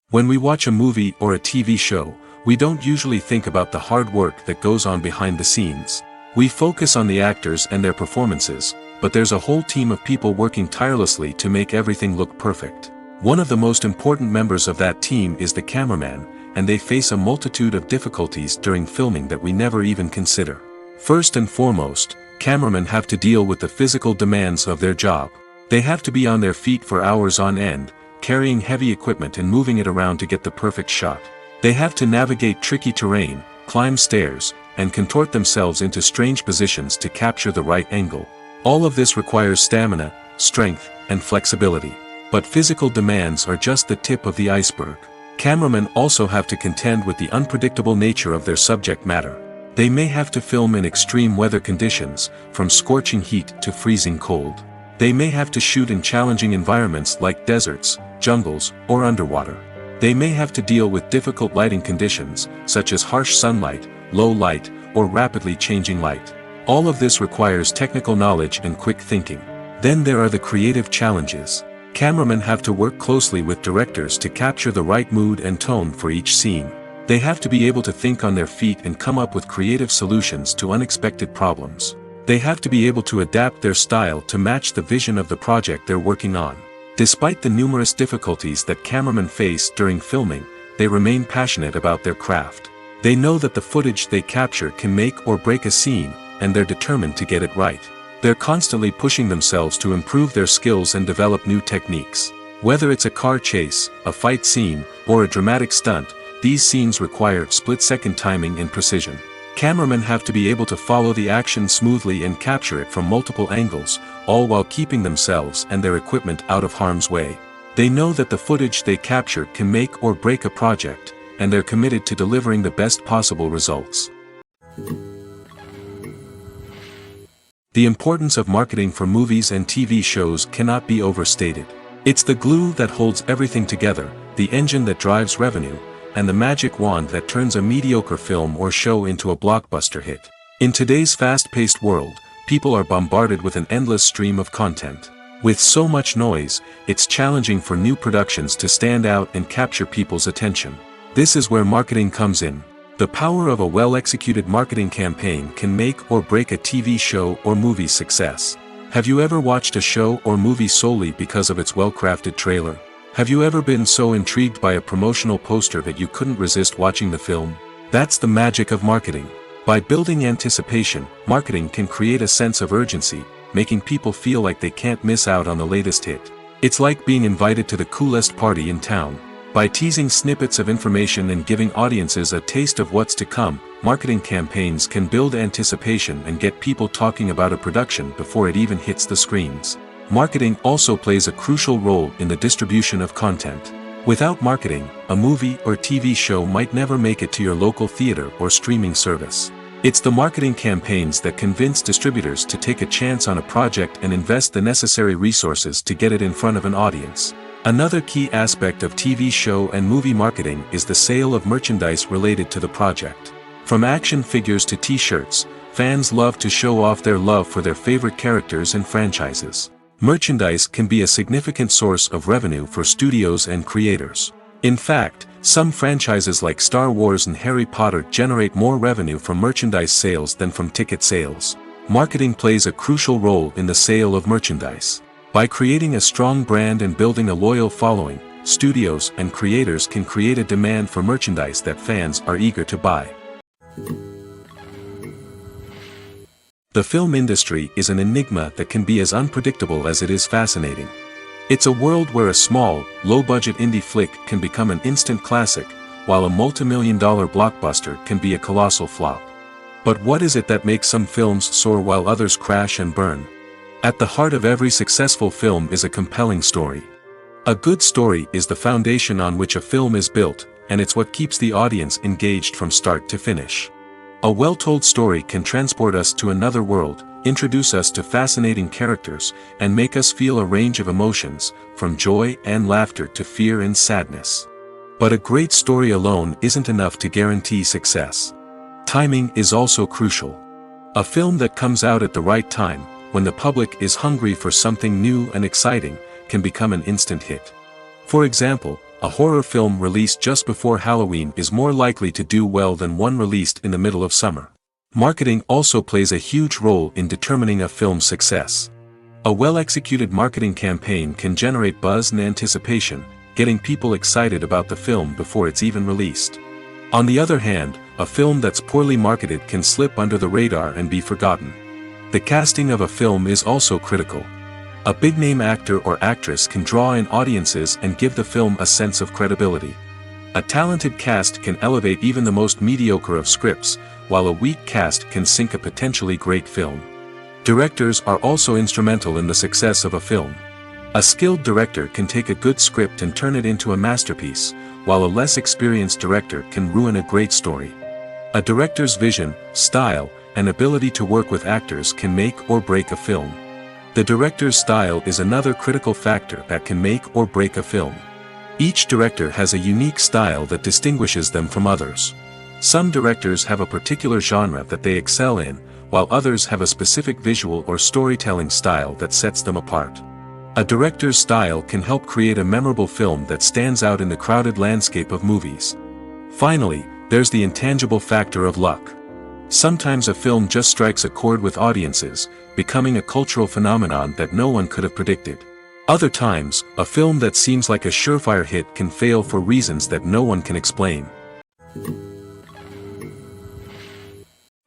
When we watch a movie or a TV show, we don't usually think about the hard work that goes on behind the scenes. We focus on the actors and their performances, but there's a whole team of people working tirelessly to make everything look perfect. One of the most important members of that team is the cameraman, and they face a multitude of difficulties during filming that we never even consider. First and foremost, cameramen have to deal with the physical demands of their job. They have to be on their feet for hours on end, carrying heavy equipment and moving it around to get the perfect shot. They have to navigate tricky terrain, climb stairs, and contort themselves into strange positions to capture the right angle. All of this requires stamina, strength, and flexibility. But physical demands are just the tip of the iceberg. Cameramen also have to contend with the unpredictable nature of their subject matter. They may have to film in extreme weather conditions, from scorching heat to freezing cold. They may have to shoot in challenging environments like deserts, jungles, or underwater. They may have to deal with difficult lighting conditions, such as harsh sunlight, low light, or rapidly changing light. All of this requires technical knowledge and quick thinking. Then there are the creative challenges. Cameramen have to work closely with directors to capture the right mood and tone for each scene. They have to be able to think on their feet and come up with creative solutions to unexpected problems. They have to be able to adapt their style to match the vision of the project they're working on. Despite the numerous difficulties that cameramen face during filming, they remain passionate about their craft. They know that the footage they capture can make or break a scene, and they're determined to get it right. They're constantly pushing themselves to improve their skills and develop new techniques. Whether it's a car chase, a fight scene, or a dramatic stunt, these scenes require split-second timing and precision. Cameramen have to be able to follow the action smoothly and capture it from multiple angles, all while keeping themselves and their equipment out of harm's way. They know that the footage they capture can make or break a project, and they're committed to delivering the best possible results. The importance of marketing for movies and TV shows cannot be overstated. It's the glue that holds everything together, the engine that drives revenue, and the magic wand that turns a mediocre film or show into a blockbuster hit. In today's fast-paced world, people are bombarded with an endless stream of content. With so much noise, it's challenging for new productions to stand out and capture people's attention. This is where marketing comes in. The power of a well-executed marketing campaign can make or break a TV show or movie's success. Have you ever watched a show or movie solely because of its well-crafted trailer? Have you ever been so intrigued by a promotional poster that you couldn't resist watching the film? That's the magic of marketing. By building anticipation, marketing can create a sense of urgency, making people feel like they can't miss out on the latest hit. It's like being invited to the coolest party in town. By teasing snippets of information and giving audiences a taste of what's to come, marketing campaigns can build anticipation and get people talking about a production before it even hits the screens. Marketing also plays a crucial role in the distribution of content. Without marketing, a movie or TV show might never make it to your local theater or streaming service. It's the marketing campaigns that convince distributors to take a chance on a project and invest the necessary resources to get it in front of an audience. Another key aspect of TV show and movie marketing is the sale of merchandise related to the project. From action figures to t-shirts, fans love to show off their love for their favorite characters and franchises. Merchandise can be a significant source of revenue for studios and creators. In fact, some franchises like Star Wars and Harry Potter generate more revenue from merchandise sales than from ticket sales. Marketing plays a crucial role in the sale of merchandise. By creating a strong brand and building a loyal following, studios and creators can create a demand for merchandise that fans are eager to buy. The film industry is an enigma that can be as unpredictable as it is fascinating. It's a world where a small, low-budget indie flick can become an instant classic, while a multi-million-dollar blockbuster can be a colossal flop. But what is it that makes some films soar while others crash and burn? At the heart of every successful film is a compelling story. A good story is the foundation on which a film is built, and it's what keeps the audience engaged from start to finish. A well-told story can transport us to another world, introduce us to fascinating characters, and make us feel a range of emotions, from joy and laughter to fear and sadness. But a great story alone isn't enough to guarantee success. Timing is also crucial. A film that comes out at the right time, when the public is hungry for something new and exciting, can become an instant hit. For example, a horror film released just before Halloween is more likely to do well than one released in the middle of summer. Marketing also plays a huge role in determining a film's success. A well-executed marketing campaign can generate buzz and anticipation, getting people excited about the film before it's even released. On the other hand, a film that's poorly marketed can slip under the radar and be forgotten. The casting of a film is also critical. A big-name actor or actress can draw in audiences and give the film a sense of credibility. A talented cast can elevate even the most mediocre of scripts, while a weak cast can sink a potentially great film. Directors are also instrumental in the success of a film. A skilled director can take a good script and turn it into a masterpiece, while a less experienced director can ruin a great story. A director's vision, style, and ability to work with actors can make or break a film. The director's style is another critical factor that can make or break a film. Each director has a unique style that distinguishes them from others. Some directors have a particular genre that they excel in, while others have a specific visual or storytelling style that sets them apart. A director's style can help create a memorable film that stands out in the crowded landscape of movies. Finally, there's the intangible factor of luck. Sometimes a film just strikes a chord with audiences, becoming a cultural phenomenon that no one could have predicted. Other times, a film that seems like a surefire hit can fail for reasons that no one can explain.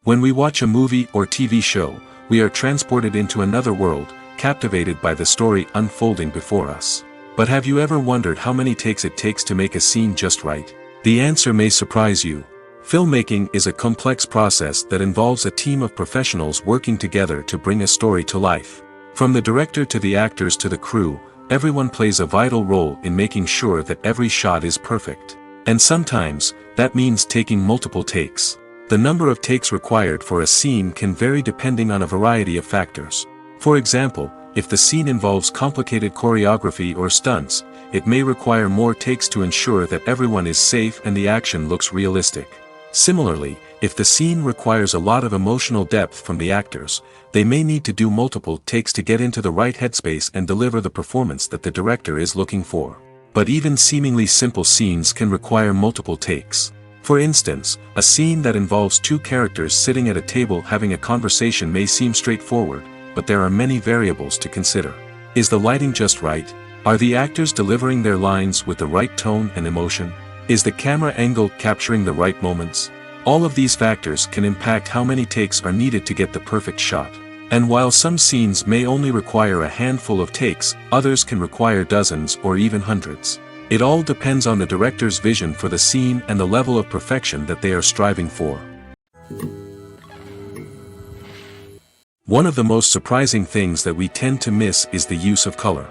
When we watch a movie or TV show, we are transported into another world, captivated by the story unfolding before us. But have you ever wondered how many takes it takes to make a scene just right? The answer may surprise you. Filmmaking is a complex process that involves a team of professionals working together to bring a story to life. From the director to the actors to the crew, everyone plays a vital role in making sure that every shot is perfect. And sometimes, that means taking multiple takes. The number of takes required for a scene can vary depending on a variety of factors. For example, if the scene involves complicated choreography or stunts, it may require more takes to ensure that everyone is safe and the action looks realistic. Similarly, if the scene requires a lot of emotional depth from the actors, they may need to do multiple takes to get into the right headspace and deliver the performance that the director is looking for. But even seemingly simple scenes can require multiple takes. For instance, a scene that involves two characters sitting at a table having a conversation may seem straightforward, but there are many variables to consider. Is the lighting just right? Are the actors delivering their lines with the right tone and emotion? Is the camera angle capturing the right moments? All of these factors can impact how many takes are needed to get the perfect shot. And while some scenes may only require a handful of takes, others can require dozens or even hundreds. It all depends on the director's vision for the scene and the level of perfection that they are striving for. One of the most surprising things that we tend to miss is the use of color.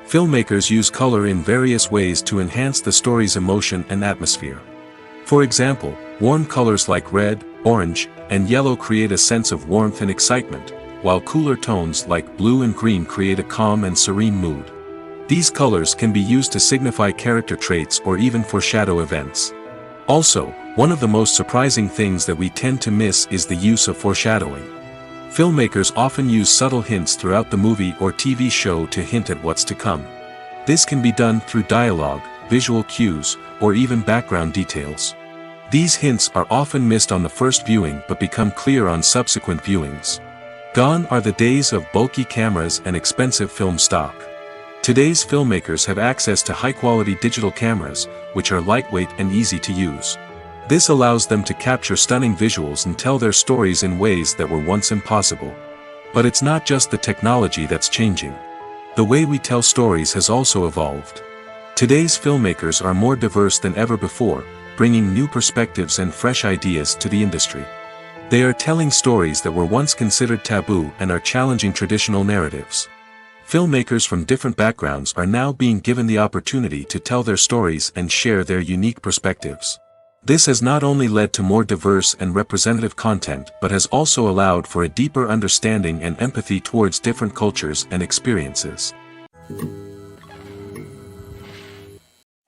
Filmmakers use color in various ways to enhance the story's emotion and atmosphere. For example, warm colors like red, orange, and yellow create a sense of warmth and excitement, while cooler tones like blue and green create a calm and serene mood. These colors can be used to signify character traits or even foreshadow events. Also, one of the most surprising things that we tend to miss is the use of foreshadowing. Filmmakers often use subtle hints throughout the movie or TV show to hint at what's to come. This can be done through dialogue, visual cues, or even background details. These hints are often missed on the first viewing but become clear on subsequent viewings. Gone are the days of bulky cameras and expensive film stock. Today's filmmakers have access to high-quality digital cameras, which are lightweight and easy to use. This allows them to capture stunning visuals and tell their stories in ways that were once impossible. But it's not just the technology that's changing. The way we tell stories has also evolved. Today's filmmakers are more diverse than ever before, bringing new perspectives and fresh ideas to the industry. They are telling stories that were once considered taboo and are challenging traditional narratives. Filmmakers from different backgrounds are now being given the opportunity to tell their stories and share their unique perspectives. This has not only led to more diverse and representative content but has also allowed for a deeper understanding and empathy towards different cultures and experiences.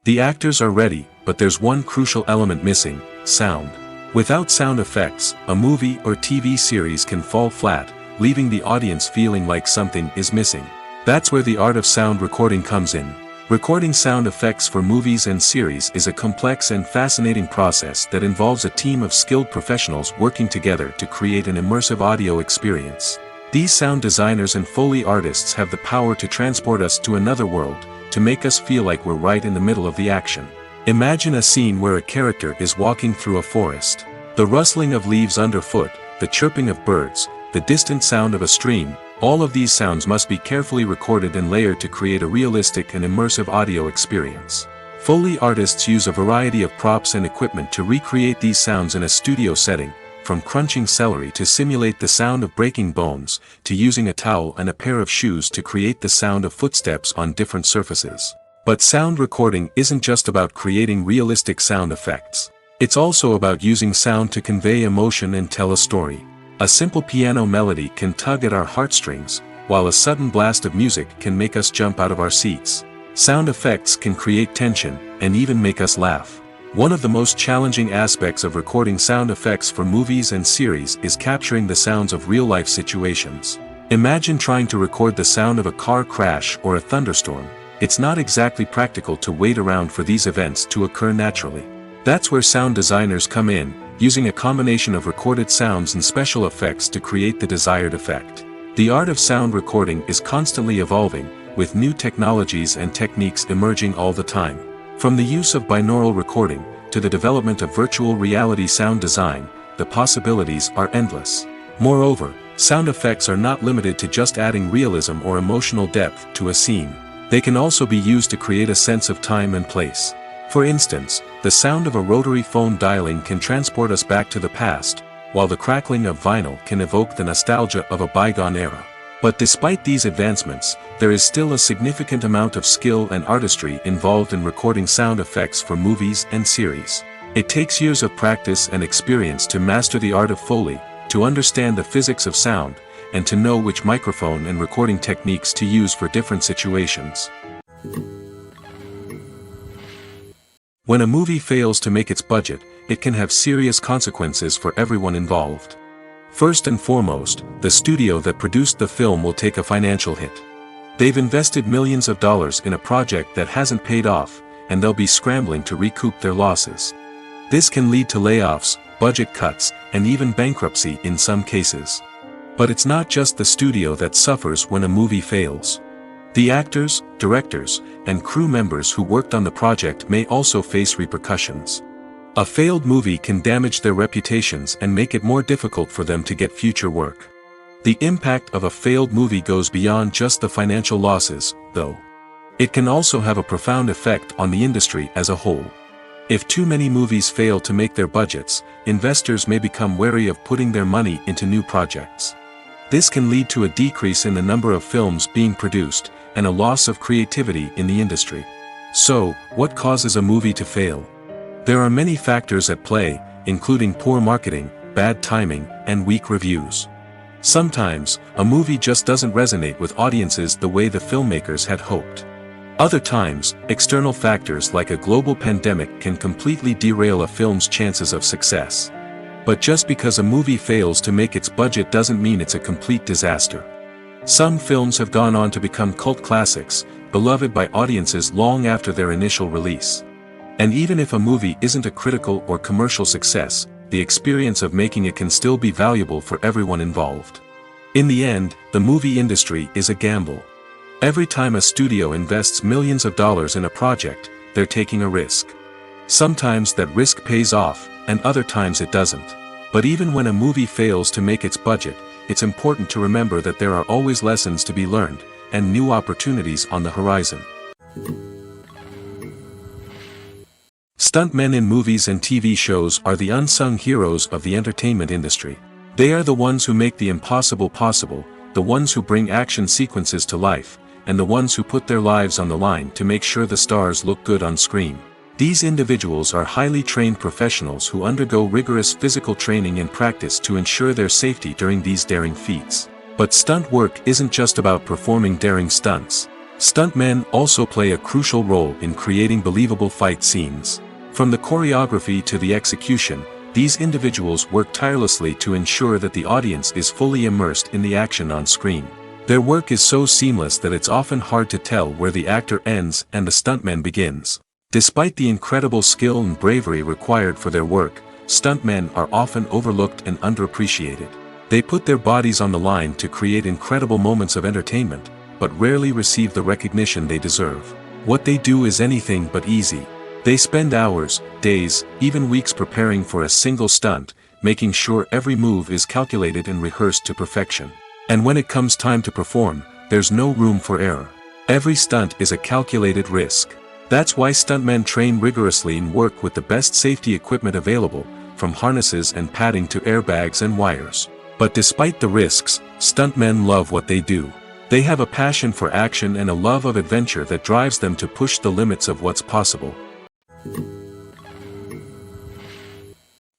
The actors are ready, but there's one crucial element missing: sound. Without sound effects, a movie or TV series can fall flat, leaving the audience feeling like something is missing. That's where the art of sound recording comes in. Recording sound effects for movies and series is a complex and fascinating process that involves a team of skilled professionals working together to create an immersive audio experience. These sound designers and Foley artists have the power to transport us to another world, to make us feel like we're right in the middle of the action. Imagine a scene where a character is walking through a forest. The rustling of leaves underfoot, the chirping of birds, the distant sound of a stream, all of these sounds must be carefully recorded and layered to create a realistic and immersive audio experience. Foley artists use a variety of props and equipment to recreate these sounds in a studio setting, from crunching celery to simulate the sound of breaking bones, to using a towel and a pair of shoes to create the sound of footsteps on different surfaces. But sound recording isn't just about creating realistic sound effects. It's also about using sound to convey emotion and tell a story. A simple piano melody can tug at our heartstrings, while a sudden blast of music can make us jump out of our seats. Sound effects can create tension, and even make us laugh. One of the most challenging aspects of recording sound effects for movies and series is capturing the sounds of real-life situations. Imagine trying to record the sound of a car crash or a thunderstorm. It's not exactly practical to wait around for these events to occur naturally. That's where sound designers come in, using a combination of recorded sounds and special effects to create the desired effect. The art of sound recording is constantly evolving, with new technologies and techniques emerging all the time. From the use of binaural recording, to the development of virtual reality sound design, the possibilities are endless. Moreover, sound effects are not limited to just adding realism or emotional depth to a scene. They can also be used to create a sense of time and place. For instance, the sound of a rotary phone dialing can transport us back to the past, while the crackling of vinyl can evoke the nostalgia of a bygone era. But despite these advancements, there is still a significant amount of skill and artistry involved in recording sound effects for movies and series. It takes years of practice and experience to master the art of Foley, to understand the physics of sound, and to know which microphone and recording techniques to use for different situations. When a movie fails to make its budget, it can have serious consequences for everyone involved. First and foremost, the studio that produced the film will take a financial hit. They've invested millions of dollars in a project that hasn't paid off, and they'll be scrambling to recoup their losses. This can lead to layoffs, budget cuts, and even bankruptcy in some cases. But it's not just the studio that suffers when a movie fails. The actors, directors, and crew members who worked on the project may also face repercussions. A failed movie can damage their reputations and make it more difficult for them to get future work. The impact of a failed movie goes beyond just the financial losses, though. It can also have a profound effect on the industry as a whole. If too many movies fail to make their budgets, investors may become wary of putting their money into new projects. This can lead to a decrease in the number of films being produced, and a loss of creativity in the industry. So, what causes a movie to fail? There are many factors at play, including poor marketing, bad timing, and weak reviews. Sometimes, a movie just doesn't resonate with audiences the way the filmmakers had hoped. Other times, external factors like a global pandemic can completely derail a film's chances of success. But just because a movie fails to make its budget doesn't mean it's a complete disaster. Some films have gone on to become cult classics, beloved by audiences long after their initial release. And even if a movie isn't a critical or commercial success, the experience of making it can still be valuable for everyone involved. In the end, the movie industry is a gamble. Every time a studio invests millions of dollars in a project, they're taking a risk. Sometimes that risk pays off, and other times it doesn't. But even when a movie fails to make its budget, it's important to remember that there are always lessons to be learned, and new opportunities on the horizon. Stuntmen in movies and TV shows are the unsung heroes of the entertainment industry. They are the ones who make the impossible possible, the ones who bring action sequences to life, and the ones who put their lives on the line to make sure the stars look good on screen. These individuals are highly trained professionals who undergo rigorous physical training and practice to ensure their safety during these daring feats. But stunt work isn't just about performing daring stunts. Stuntmen also play a crucial role in creating believable fight scenes. From the choreography to the execution, these individuals work tirelessly to ensure that the audience is fully immersed in the action on screen. Their work is so seamless that it's often hard to tell where the actor ends and the stuntman begins. Despite the incredible skill and bravery required for their work, stuntmen are often overlooked and underappreciated. They put their bodies on the line to create incredible moments of entertainment, but rarely receive the recognition they deserve. What they do is anything but easy. They spend hours, days, even weeks preparing for a single stunt, making sure every move is calculated and rehearsed to perfection. And when it comes time to perform, there's no room for error. Every stunt is a calculated risk. That's why stuntmen train rigorously and work with the best safety equipment available, from harnesses and padding to airbags and wires. But despite the risks, stuntmen love what they do. They have a passion for action and a love of adventure that drives them to push the limits of what's possible.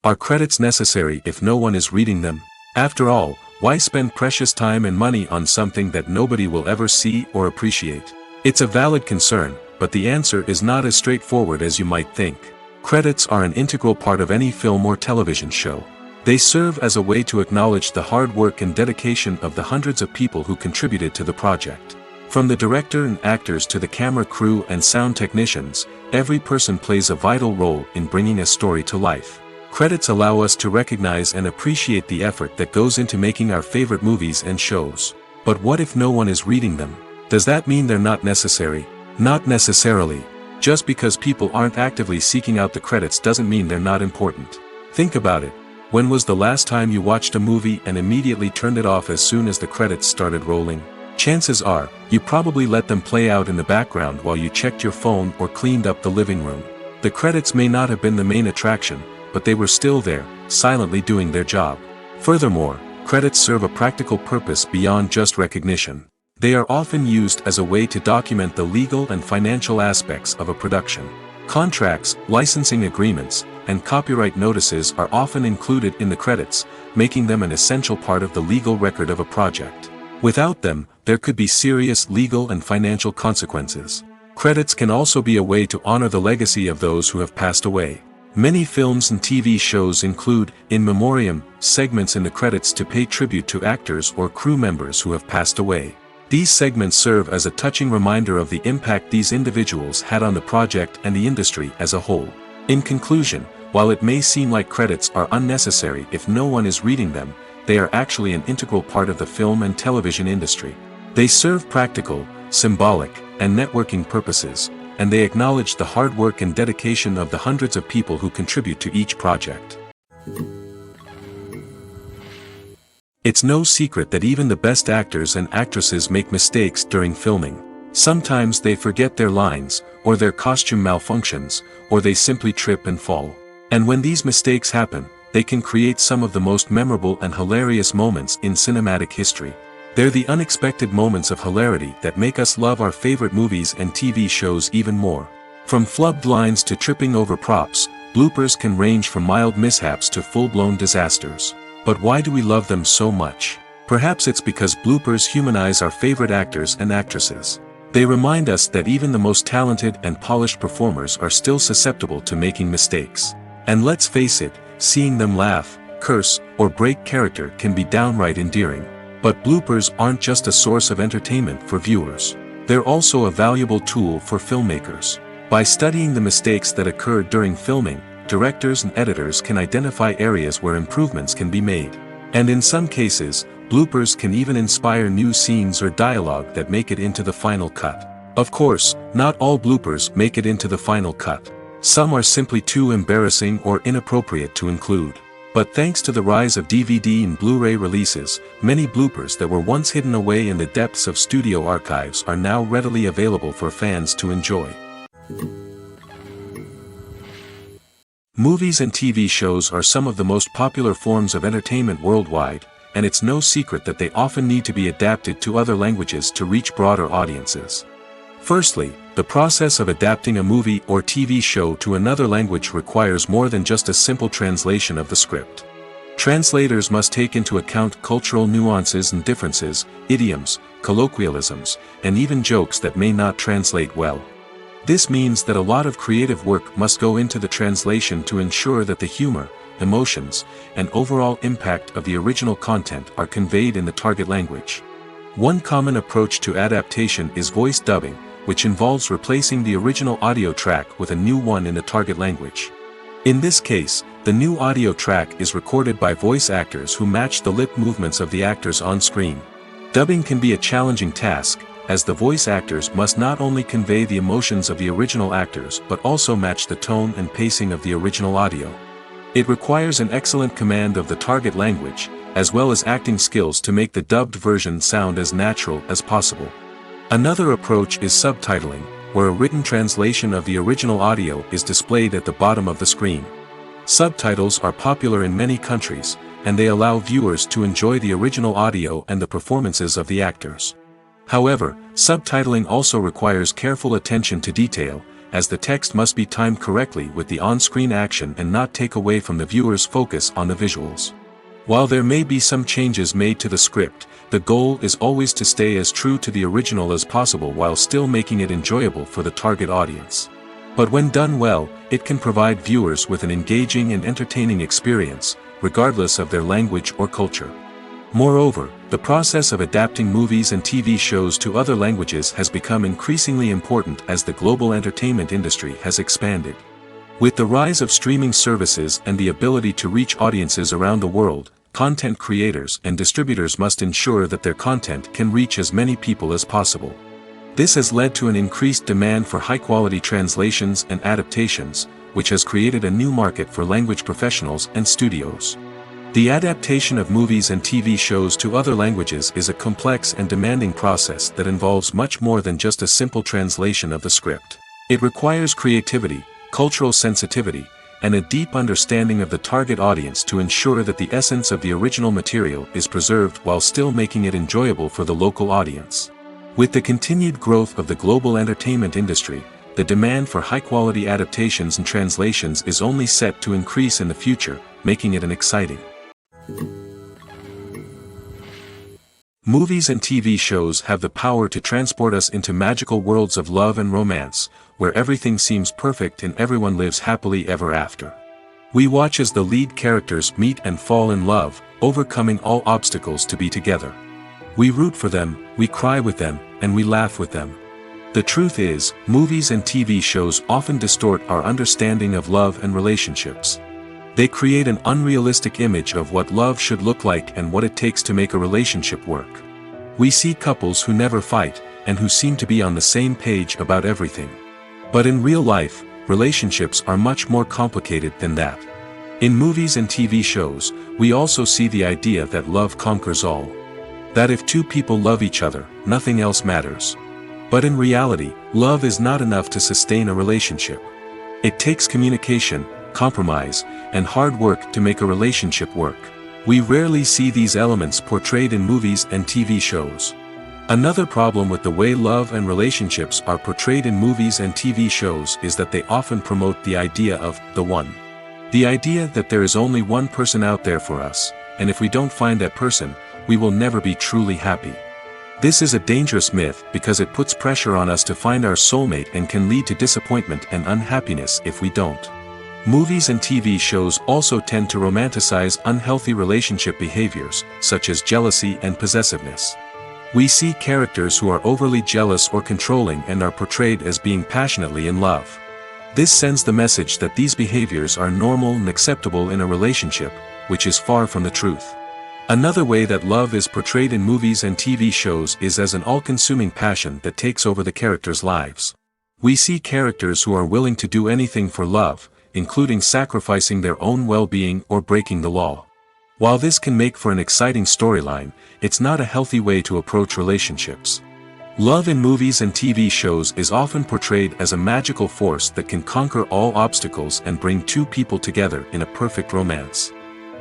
Are credits necessary if no one is reading them? After all, why spend precious time and money on something that nobody will ever see or appreciate? It's a valid concern, but the answer is not as straightforward as you might think. Credits are an integral part of any film or television show. They serve as a way to acknowledge the hard work and dedication of the hundreds of people who contributed to the project. From the director and actors to the camera crew and sound technicians, every person plays a vital role in bringing a story to life. Credits allow us to recognize and appreciate the effort that goes into making our favorite movies and shows. But what if no one is reading them? Does that mean they're not necessary? Not necessarily. Just because people aren't actively seeking out the credits doesn't mean they're not important. Think about it. When was the last time you watched a movie and immediately turned it off as soon as the credits started rolling? Chances are, you probably let them play out in the background while you checked your phone or cleaned up the living room. The credits may not have been the main attraction, but they were still there, silently doing their job. Furthermore, credits serve a practical purpose beyond just recognition. They are often used as a way to document the legal and financial aspects of a production. Contracts, licensing agreements, and copyright notices are often included in the credits, making them an essential part of the legal record of a project. Without them, there could be serious legal and financial consequences. Credits can also be a way to honor the legacy of those who have passed away. Many films and TV shows include, in memoriam, segments in the credits to pay tribute to actors or crew members who have passed away. These segments serve as a touching reminder of the impact these individuals had on the project and the industry as a whole. In conclusion, while it may seem like credits are unnecessary if no one is reading them, they are actually an integral part of the film and television industry. They serve practical, symbolic, and networking purposes, and they acknowledge the hard work and dedication of the hundreds of people who contribute to each project. It's no secret that even the best actors and actresses make mistakes during filming. Sometimes they forget their lines, or their costume malfunctions, or they simply trip and fall. And when these mistakes happen, they can create some of the most memorable and hilarious moments in cinematic history. They're the unexpected moments of hilarity that make us love our favorite movies and TV shows even more. From flubbed lines to tripping over props, bloopers can range from mild mishaps to full-blown disasters. But why do we love them so much? Perhaps it's because bloopers humanize our favorite actors and actresses. They remind us that even the most talented and polished performers are still susceptible to making mistakes. And let's face it, seeing them laugh, curse, or break character can be downright endearing. But bloopers aren't just a source of entertainment for viewers. They're also a valuable tool for filmmakers. By studying the mistakes that occurred during filming, directors and editors can identify areas where improvements can be made. And in some cases, bloopers can even inspire new scenes or dialogue that make it into the final cut. Of course, not all bloopers make it into the final cut. Some are simply too embarrassing or inappropriate to include. But thanks to the rise of DVD and Blu-ray releases, many bloopers that were once hidden away in the depths of studio archives are now readily available for fans to enjoy. Movies and TV shows are some of the most popular forms of entertainment worldwide, and it's no secret that they often need to be adapted to other languages to reach broader audiences. Firstly, the process of adapting a movie or TV show to another language requires more than just a simple translation of the script. Translators must take into account cultural nuances and differences, idioms, colloquialisms, and even jokes that may not translate well. This means that a lot of creative work must go into the translation to ensure that the humor, emotions, and overall impact of the original content are conveyed in the target language. One common approach to adaptation is voice dubbing, which involves replacing the original audio track with a new one in the target language. In this case, the new audio track is recorded by voice actors who match the lip movements of the actors on screen. Dubbing can be a challenging task, as the voice actors must not only convey the emotions of the original actors but also match the tone and pacing of the original audio. It requires an excellent command of the target language, as well as acting skills to make the dubbed version sound as natural as possible. Another approach is subtitling, where a written translation of the original audio is displayed at the bottom of the screen. Subtitles are popular in many countries, and they allow viewers to enjoy the original audio and the performances of the actors. However, subtitling also requires careful attention to detail, as the text must be timed correctly with the on-screen action and not take away from the viewer's focus on the visuals. While there may be some changes made to the script, the goal is always to stay as true to the original as possible while still making it enjoyable for the target audience. But when done well, it can provide viewers with an engaging and entertaining experience, regardless of their language or culture. Moreover, the process of adapting movies and TV shows to other languages has become increasingly important as the global entertainment industry has expanded. With the rise of streaming services and the ability to reach audiences around the world, content creators and distributors must ensure that their content can reach as many people as possible. This has led to an increased demand for high-quality translations and adaptations, which has created a new market for language professionals and studios. The adaptation of movies and TV shows to other languages is a complex and demanding process that involves much more than just a simple translation of the script. It requires creativity, cultural sensitivity, and a deep understanding of the target audience to ensure that the essence of the original material is preserved while still making it enjoyable for the local audience. With the continued growth of the global entertainment industry, the demand for high-quality adaptations and translations is only set to increase in the future, making it an exciting Movies and TV shows have the power to transport us into magical worlds of love and romance, where everything seems perfect and everyone lives happily ever after. We watch as the lead characters meet and fall in love, overcoming all obstacles to be together. We root for them, we cry with them, and we laugh with them. The truth is, movies and TV shows often distort our understanding of love and relationships. They create an unrealistic image of what love should look like and what it takes to make a relationship work. We see couples who never fight, and who seem to be on the same page about everything. But in real life, relationships are much more complicated than that. In movies and TV shows, we also see the idea that love conquers all. That if two people love each other, nothing else matters. But in reality, love is not enough to sustain a relationship. It takes communication, compromise, and hard work to make a relationship work. We rarely see these elements portrayed in movies and TV shows. Another problem with the way love and relationships are portrayed in movies and TV shows is that they often promote the idea of the one. The idea that there is only one person out there for us, and if we don't find that person, we will never be truly happy. This is a dangerous myth because it puts pressure on us to find our soulmate and can lead to disappointment and unhappiness if we don't. Movies and TV shows also tend to romanticize unhealthy relationship behaviors, such as jealousy and possessiveness. We see characters who are overly jealous or controlling and are portrayed as being passionately in love. This sends the message that these behaviors are normal and acceptable in a relationship, which is far from the truth. Another way that love is portrayed in movies and TV shows is as an all-consuming passion that takes over the characters' lives. We see characters who are willing to do anything for love, including sacrificing their own well-being or breaking the law. While this can make for an exciting storyline, it's not a healthy way to approach relationships. Love in movies and TV shows is often portrayed as a magical force that can conquer all obstacles and bring two people together in a perfect romance.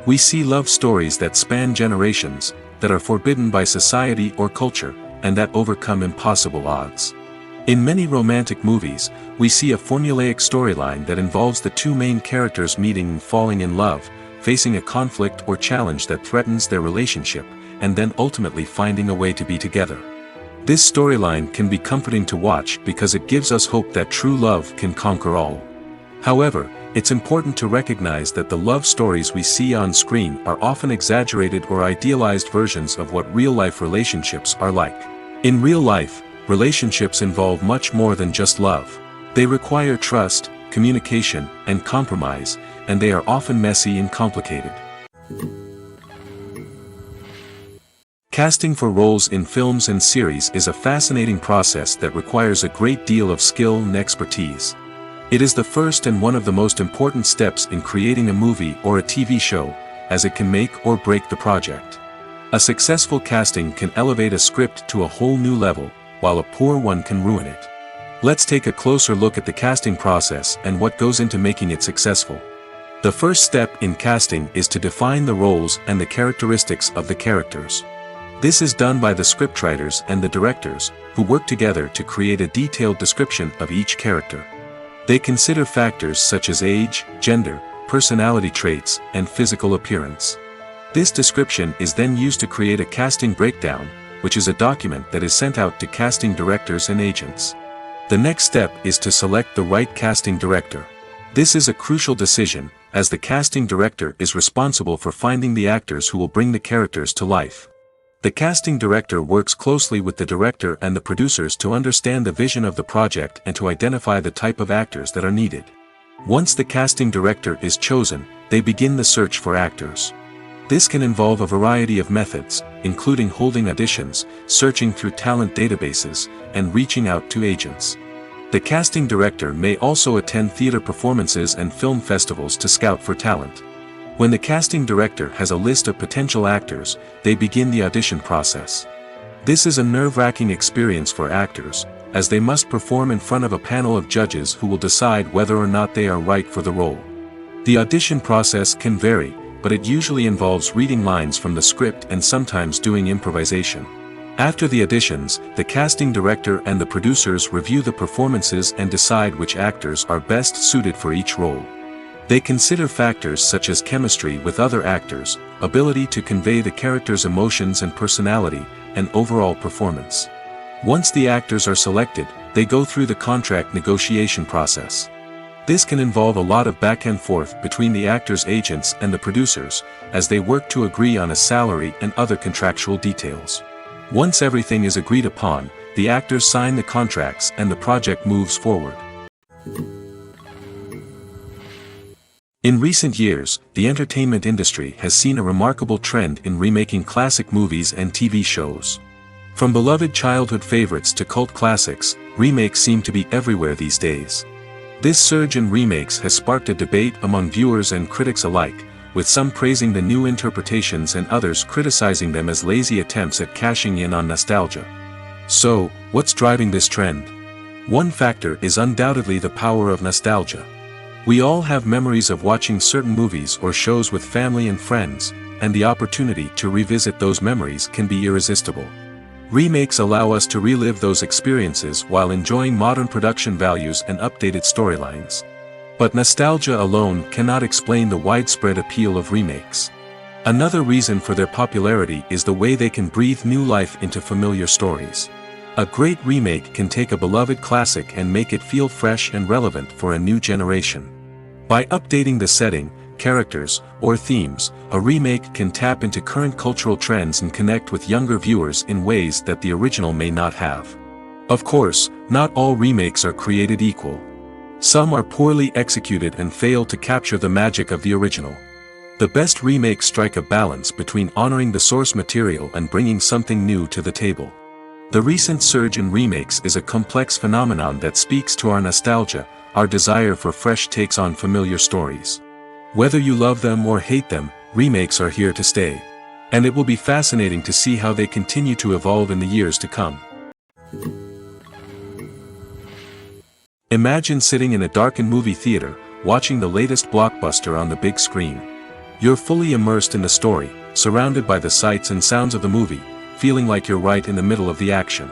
We see love stories that span generations, that are forbidden by society or culture, and that overcome impossible odds. In many romantic movies, we see a formulaic storyline that involves the two main characters meeting and falling in love, facing a conflict or challenge that threatens their relationship, and then ultimately finding a way to be together. This storyline can be comforting to watch because it gives us hope that true love can conquer all. However, it's important to recognize that the love stories we see on screen are often exaggerated or idealized versions of what real-life relationships are like. In real life, relationships involve much more than just love. They require trust, communication, and compromise, and they are often messy and complicated. Casting for roles in films and series is a fascinating process that requires a great deal of skill and expertise. It is the first and one of the most important steps in creating a movie or a TV show, as it can make or break the project. A successful casting can elevate a script to a whole new level, while a poor one can ruin it. Let's take a closer look at the casting process and what goes into making it successful. The first step in casting is to define the roles and the characteristics of the characters. This is done by the scriptwriters and the directors, who work together to create a detailed description of each character. They consider factors such as age, gender, personality traits, and physical appearance. This description is then used to create a casting breakdown, which is a document that is sent out to casting directors and agents. The next step is to select the right casting director. This is a crucial decision, as the casting director is responsible for finding the actors who will bring the characters to life. The casting director works closely with the director and the producers to understand the vision of the project and to identify the type of actors that are needed. Once the casting director is chosen, they begin the search for actors. This can involve a variety of methods, including holding auditions, searching through talent databases, and reaching out to agents. The casting director may also attend theater performances and film festivals to scout for talent. When the casting director has a list of potential actors, they begin the audition process. This is a nerve-wracking experience for actors, as they must perform in front of a panel of judges who will decide whether or not they are right for the role. The audition process can vary, but it usually involves reading lines from the script and sometimes doing improvisation. After the auditions, the casting director and the producers review the performances and decide which actors are best suited for each role. They consider factors such as chemistry with other actors, ability to convey the character's emotions and personality, and overall performance. Once the actors are selected, they go through the contract negotiation process. This can involve a lot of back and forth between the actors' agents and the producers, as they work to agree on a salary and other contractual details. Once everything is agreed upon, the actors sign the contracts and the project moves forward. In recent years, the entertainment industry has seen a remarkable trend in remaking classic movies and TV shows. From beloved childhood favorites to cult classics, remakes seem to be everywhere these days. This surge in remakes has sparked a debate among viewers and critics alike, with some praising the new interpretations and others criticizing them as lazy attempts at cashing in on nostalgia. So, what's driving this trend? One factor is undoubtedly the power of nostalgia. We all have memories of watching certain movies or shows with family and friends, and the opportunity to revisit those memories can be irresistible. Remakes allow us to relive those experiences while enjoying modern production values and updated storylines. But nostalgia alone cannot explain the widespread appeal of remakes. Another reason for their popularity is the way they can breathe new life into familiar stories. A great remake can take a beloved classic and make it feel fresh and relevant for a new generation. By updating the setting, characters, or themes, a remake can tap into current cultural trends and connect with younger viewers in ways that the original may not have. Of course, not all remakes are created equal. Some are poorly executed and fail to capture the magic of the original. The best remakes strike a balance between honoring the source material and bringing something new to the table. The recent surge in remakes is a complex phenomenon that speaks to our nostalgia, our desire for fresh takes on familiar stories. Whether you love them or hate them, remakes are here to stay. And it will be fascinating to see how they continue to evolve in the years to come. Imagine sitting in a darkened movie theater, watching the latest blockbuster on the big screen. You're fully immersed in the story, surrounded by the sights and sounds of the movie, feeling like you're right in the middle of the action.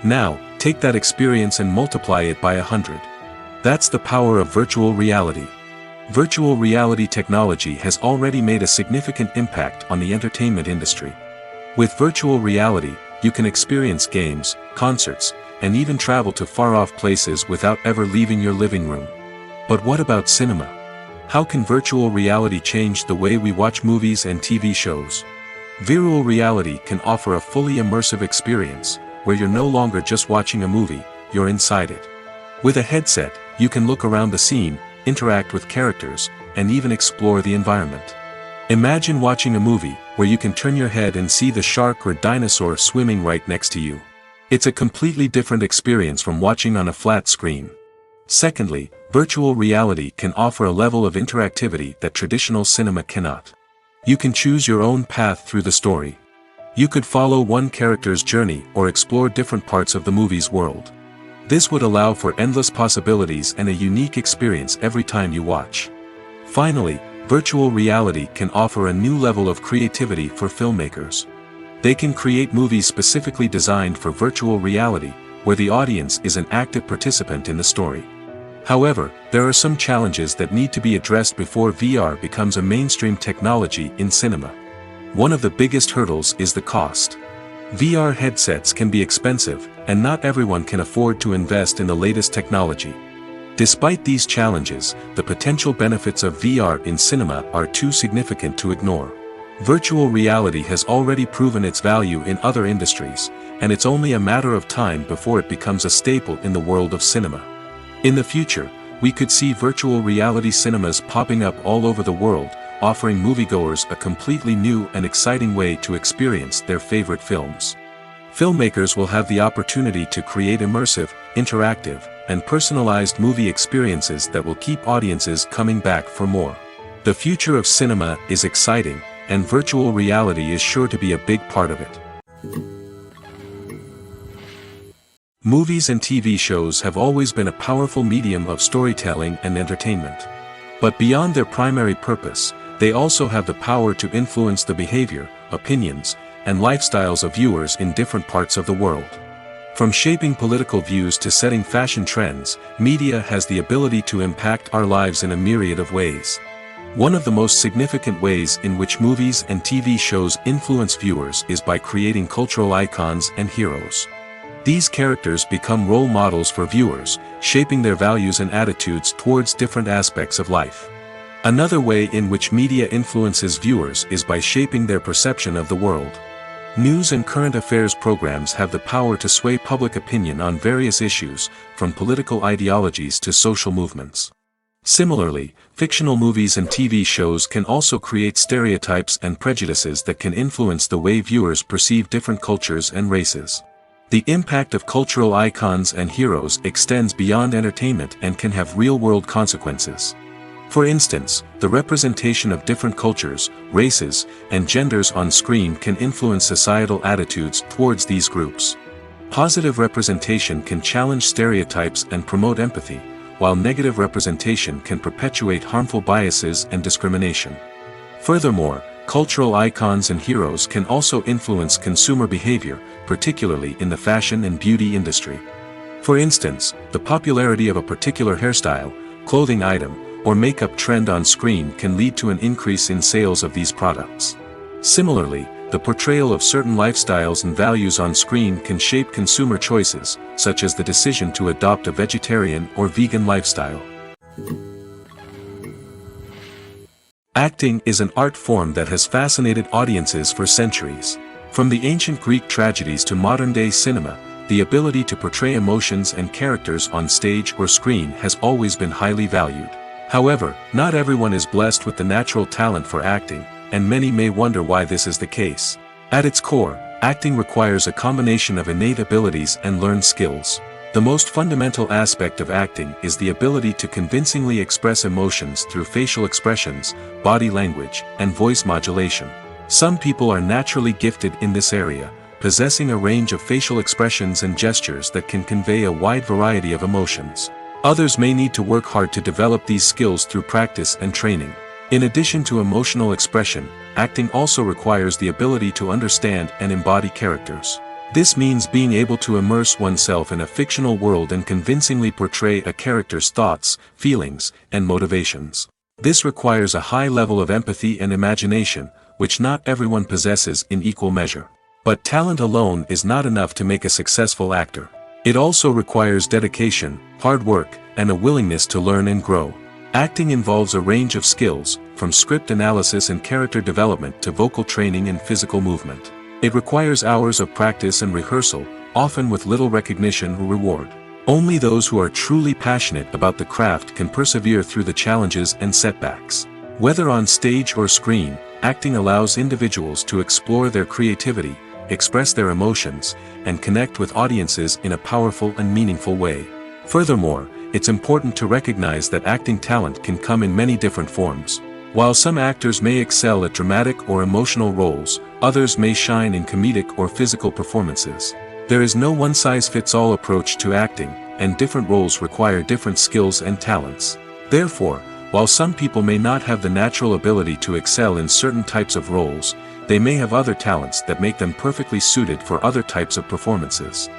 Now, take that experience and multiply it by 100. That's the power of virtual reality. Virtual reality technology has already made a significant impact on the entertainment industry. With virtual reality, you can experience games, concerts, and even travel to far-off places without ever leaving your living room. But what about cinema? How can virtual reality change the way we watch movies and TV shows? Virtual reality can offer a fully immersive experience, where you're no longer just watching a movie, you're inside it. With a headset, you can look around the scene, interact with characters, and even explore the environment. Imagine watching a movie where you can turn your head and see the shark or dinosaur swimming right next to you. It's a completely different experience from watching on a flat screen. Secondly, virtual reality can offer a level of interactivity that traditional cinema cannot. You can choose your own path through the story. You could follow one character's journey or explore different parts of the movie's world. This would allow for endless possibilities and a unique experience every time you watch. Finally, virtual reality can offer a new level of creativity for filmmakers. They can create movies specifically designed for virtual reality, where the audience is an active participant in the story. However, there are some challenges that need to be addressed before VR becomes a mainstream technology in cinema. One of the biggest hurdles is the cost. VR headsets can be expensive, and not everyone can afford to invest in the latest technology. Despite these challenges, the potential benefits of VR in cinema are too significant to ignore. Virtual reality has already proven its value in other industries, and it's only a matter of time before it becomes a staple in the world of cinema. In the future, we could see virtual reality cinemas popping up all over the world, offering moviegoers a completely new and exciting way to experience their favorite films. Filmmakers will have the opportunity to create immersive, interactive, and personalized movie experiences that will keep audiences coming back for more. The future of cinema is exciting, and virtual reality is sure to be a big part of it. Movies and TV shows have always been a powerful medium of storytelling and entertainment. But beyond their primary purpose, they also have the power to influence the behavior, opinions, and lifestyles of viewers in different parts of the world. From shaping political views to setting fashion trends, media has the ability to impact our lives in a myriad of ways. One of the most significant ways in which movies and TV shows influence viewers is by creating cultural icons and heroes. These characters become role models for viewers, shaping their values and attitudes towards different aspects of life. Another way in which media influences viewers is by shaping their perception of the world. News and current affairs programs have the power to sway public opinion on various issues, from political ideologies to social movements. Similarly, fictional movies and TV shows can also create stereotypes and prejudices that can influence the way viewers perceive different cultures and races. The impact of cultural icons and heroes extends beyond entertainment and can have real-world consequences. For instance, the representation of different cultures, races, and genders on screen can influence societal attitudes towards these groups. Positive representation can challenge stereotypes and promote empathy, while negative representation can perpetuate harmful biases and discrimination. Furthermore, cultural icons and heroes can also influence consumer behavior, particularly in the fashion and beauty industry. For instance, the popularity of a particular hairstyle, clothing item, or makeup trend on screen can lead to an increase in sales of these products. Similarly, the portrayal of certain lifestyles and values on screen can shape consumer choices, such as the decision to adopt a vegetarian or vegan lifestyle. Acting is an art form that has fascinated audiences for centuries. From the ancient Greek tragedies to modern-day cinema, the ability to portray emotions and characters on stage or screen has always been highly valued. However, not everyone is blessed with the natural talent for acting, and many may wonder why this is the case. At its core, acting requires a combination of innate abilities and learned skills. The most fundamental aspect of acting is the ability to convincingly express emotions through facial expressions, body language, and voice modulation. Some people are naturally gifted in this area, possessing a range of facial expressions and gestures that can convey a wide variety of emotions. Others may need to work hard to develop these skills through practice and training. In addition to emotional expression, acting also requires the ability to understand and embody characters. This means being able to immerse oneself in a fictional world and convincingly portray a character's thoughts, feelings, and motivations. This requires a high level of empathy and imagination, which not everyone possesses in equal measure. But talent alone is not enough to make a successful actor. It also requires dedication, hard work, and a willingness to learn and grow. Acting involves a range of skills, from script analysis and character development to vocal training and physical movement. It requires hours of practice and rehearsal, often with little recognition or reward. Only those who are truly passionate about the craft can persevere through the challenges and setbacks. Whether on stage or screen, acting allows individuals to explore their creativity, express their emotions, and connect with audiences in a powerful and meaningful way. Furthermore, it's important to recognize that acting talent can come in many different forms. While some actors may excel at dramatic or emotional roles, others may shine in comedic or physical performances. There is no one-size-fits-all approach to acting, and different roles require different skills and talents. Therefore, while some people may not have the natural ability to excel in certain types of roles, they may have other talents that make them perfectly suited for other types of performances.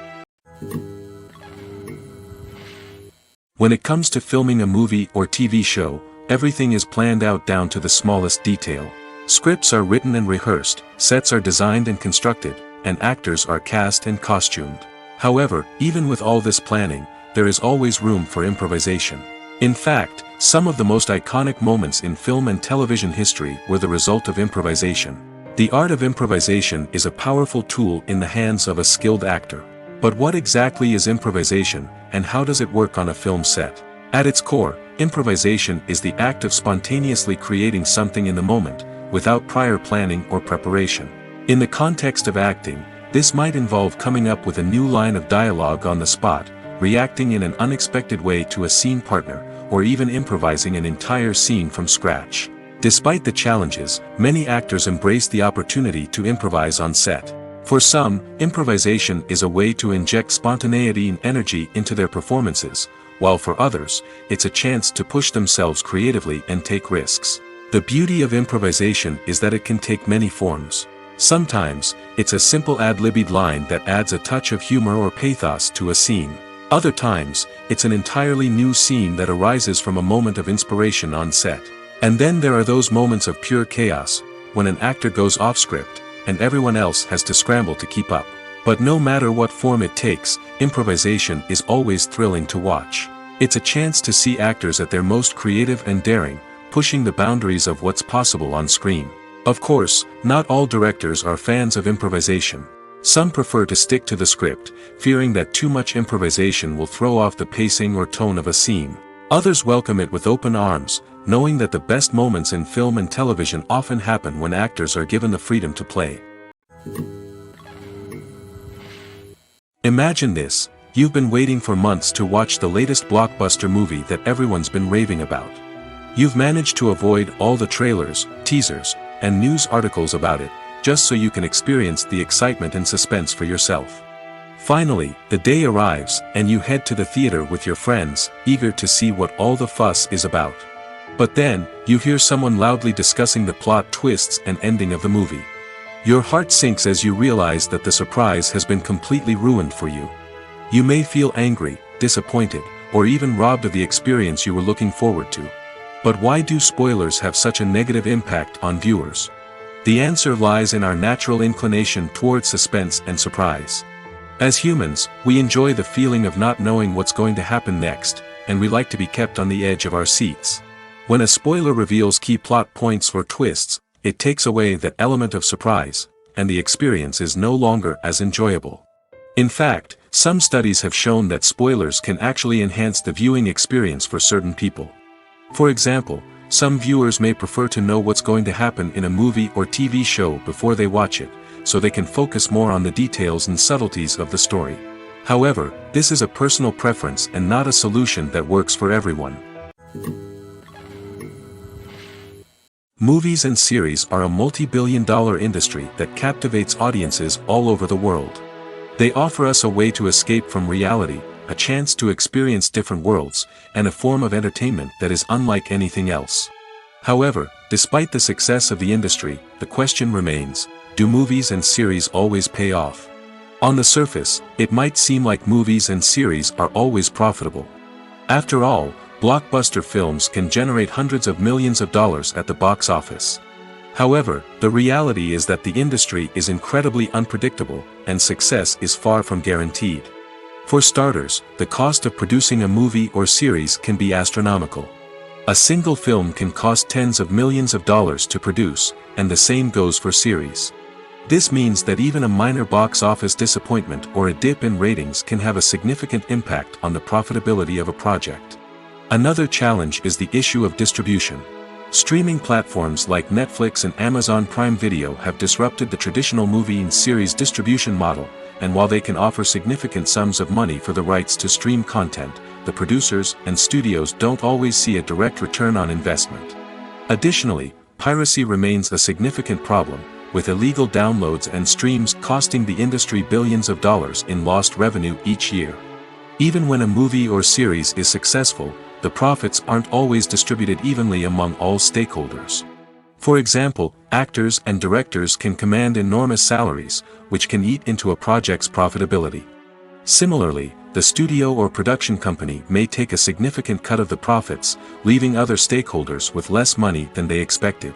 When it comes to filming a movie or TV show, everything is planned out down to the smallest detail. Scripts are written and rehearsed, sets are designed and constructed, and actors are cast and costumed. However, even with all this planning, there is always room for improvisation. In fact, some of the most iconic moments in film and television history were the result of improvisation. The art of improvisation is a powerful tool in the hands of a skilled actor. But what exactly is improvisation, and how does it work on a film set? At its core, improvisation is the act of spontaneously creating something in the moment, without prior planning or preparation. In the context of acting, this might involve coming up with a new line of dialogue on the spot, reacting in an unexpected way to a scene partner, or even improvising an entire scene from scratch. Despite the challenges, many actors embrace the opportunity to improvise on set. For some, improvisation is a way to inject spontaneity and energy into their performances, while for others, it's a chance to push themselves creatively and take risks. The beauty of improvisation is that it can take many forms. Sometimes, it's a simple ad-libbed line that adds a touch of humor or pathos to a scene. Other times, it's an entirely new scene that arises from a moment of inspiration on set. And then there are those moments of pure chaos, when an actor goes off script, and everyone else has to scramble to keep up. But no matter what form it takes, improvisation is always thrilling to watch. It's a chance to see actors at their most creative and daring, pushing the boundaries of what's possible on screen. Of course, not all directors are fans of improvisation. Some prefer to stick to the script, fearing that too much improvisation will throw off the pacing or tone of a scene. Others welcome it with open arms, knowing that the best moments in film and television often happen when actors are given the freedom to play. Imagine this: you've been waiting for months to watch the latest blockbuster movie that everyone's been raving about. You've managed to avoid all the trailers, teasers, and news articles about it, just so you can experience the excitement and suspense for yourself. Finally, the day arrives, and you head to the theater with your friends, eager to see what all the fuss is about. But then, you hear someone loudly discussing the plot twists and ending of the movie. Your heart sinks as you realize that the surprise has been completely ruined for you. You may feel angry, disappointed, or even robbed of the experience you were looking forward to. But why do spoilers have such a negative impact on viewers? The answer lies in our natural inclination towards suspense and surprise. As humans, we enjoy the feeling of not knowing what's going to happen next, and we like to be kept on the edge of our seats. When a spoiler reveals key plot points or twists, it takes away that element of surprise, and the experience is no longer as enjoyable. In fact, some studies have shown that spoilers can actually enhance the viewing experience for certain people. For example, some viewers may prefer to know what's going to happen in a movie or TV show before they watch it, so they can focus more on the details and subtleties of the story. However, this is a personal preference and not a solution that works for everyone. Movies and series are a multi-billion-dollar industry that captivates audiences all over the world. They offer us a way to escape from reality, a chance to experience different worlds, and a form of entertainment that is unlike anything else. However, despite the success of the industry, the question remains: do movies and series always pay off? On the surface, it might seem like movies and series are always profitable. After all, blockbuster films can generate hundreds of millions of dollars at the box office. However, the reality is that the industry is incredibly unpredictable, and success is far from guaranteed. For starters, the cost of producing a movie or series can be astronomical. A single film can cost tens of millions of dollars to produce, and the same goes for series. This means that even a minor box office disappointment or a dip in ratings can have a significant impact on the profitability of a project. Another challenge is the issue of distribution. Streaming platforms like Netflix and Amazon Prime Video have disrupted the traditional movie and series distribution model, and while they can offer significant sums of money for the rights to stream content, the producers and studios don't always see a direct return on investment. Additionally, piracy remains a significant problem, with illegal downloads and streams costing the industry billions of dollars in lost revenue each year. Even when a movie or series is successful, the profits aren't always distributed evenly among all stakeholders. For example, actors and directors can command enormous salaries, which can eat into a project's profitability. Similarly, the studio or production company may take a significant cut of the profits, leaving other stakeholders with less money than they expected.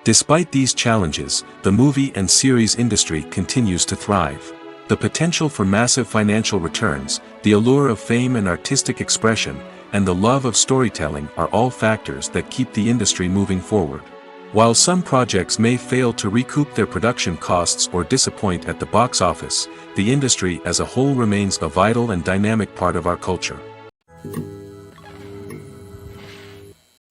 Despite these challenges, the movie and series industry continues to thrive. The potential for massive financial returns, the allure of fame and artistic expression, and the love of storytelling are all factors that keep the industry moving forward. While some projects may fail to recoup their production costs or disappoint at the box office, the industry as a whole remains a vital and dynamic part of our culture.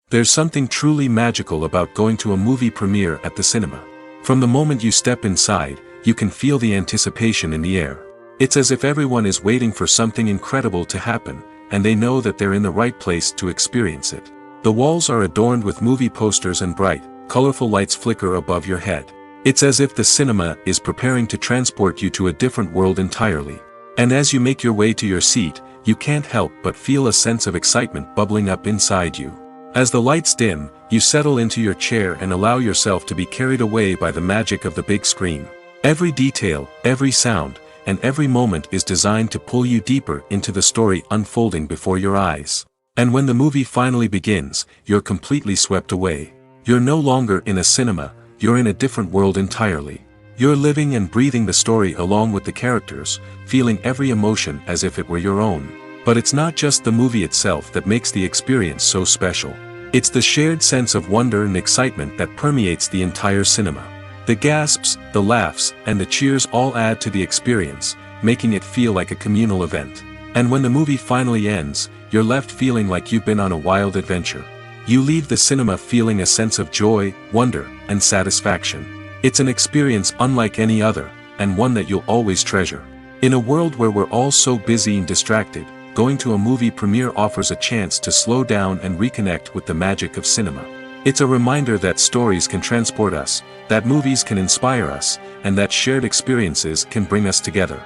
There's something truly magical about going to a movie premiere at the cinema. From the moment you step inside, you can feel the anticipation in the air. It's as if everyone is waiting for something incredible to happen, and they know that they're in the right place to experience it. The walls are adorned with movie posters and bright, colorful lights flicker above your head. It's as if the cinema is preparing to transport you to a different world entirely. And as you make your way to your seat, you can't help but feel a sense of excitement bubbling up inside you. As the lights dim, you settle into your chair and allow yourself to be carried away by the magic of the big screen. Every detail, every sound, and every moment is designed to pull you deeper into the story unfolding before your eyes. And when the movie finally begins, you're completely swept away. You're no longer in a cinema, you're in a different world entirely. You're living and breathing the story along with the characters, feeling every emotion as if it were your own. But it's not just the movie itself that makes the experience so special. It's the shared sense of wonder and excitement that permeates the entire cinema. The gasps, the laughs, and the cheers all add to the experience, making it feel like a communal event. And when the movie finally ends, you're left feeling like you've been on a wild adventure. You leave the cinema feeling a sense of joy, wonder, and satisfaction. It's an experience unlike any other, and one that you'll always treasure. In a world where we're all so busy and distracted, going to a movie premiere offers a chance to slow down and reconnect with the magic of cinema. It's a reminder that stories can transport us, that movies can inspire us, and that shared experiences can bring us together.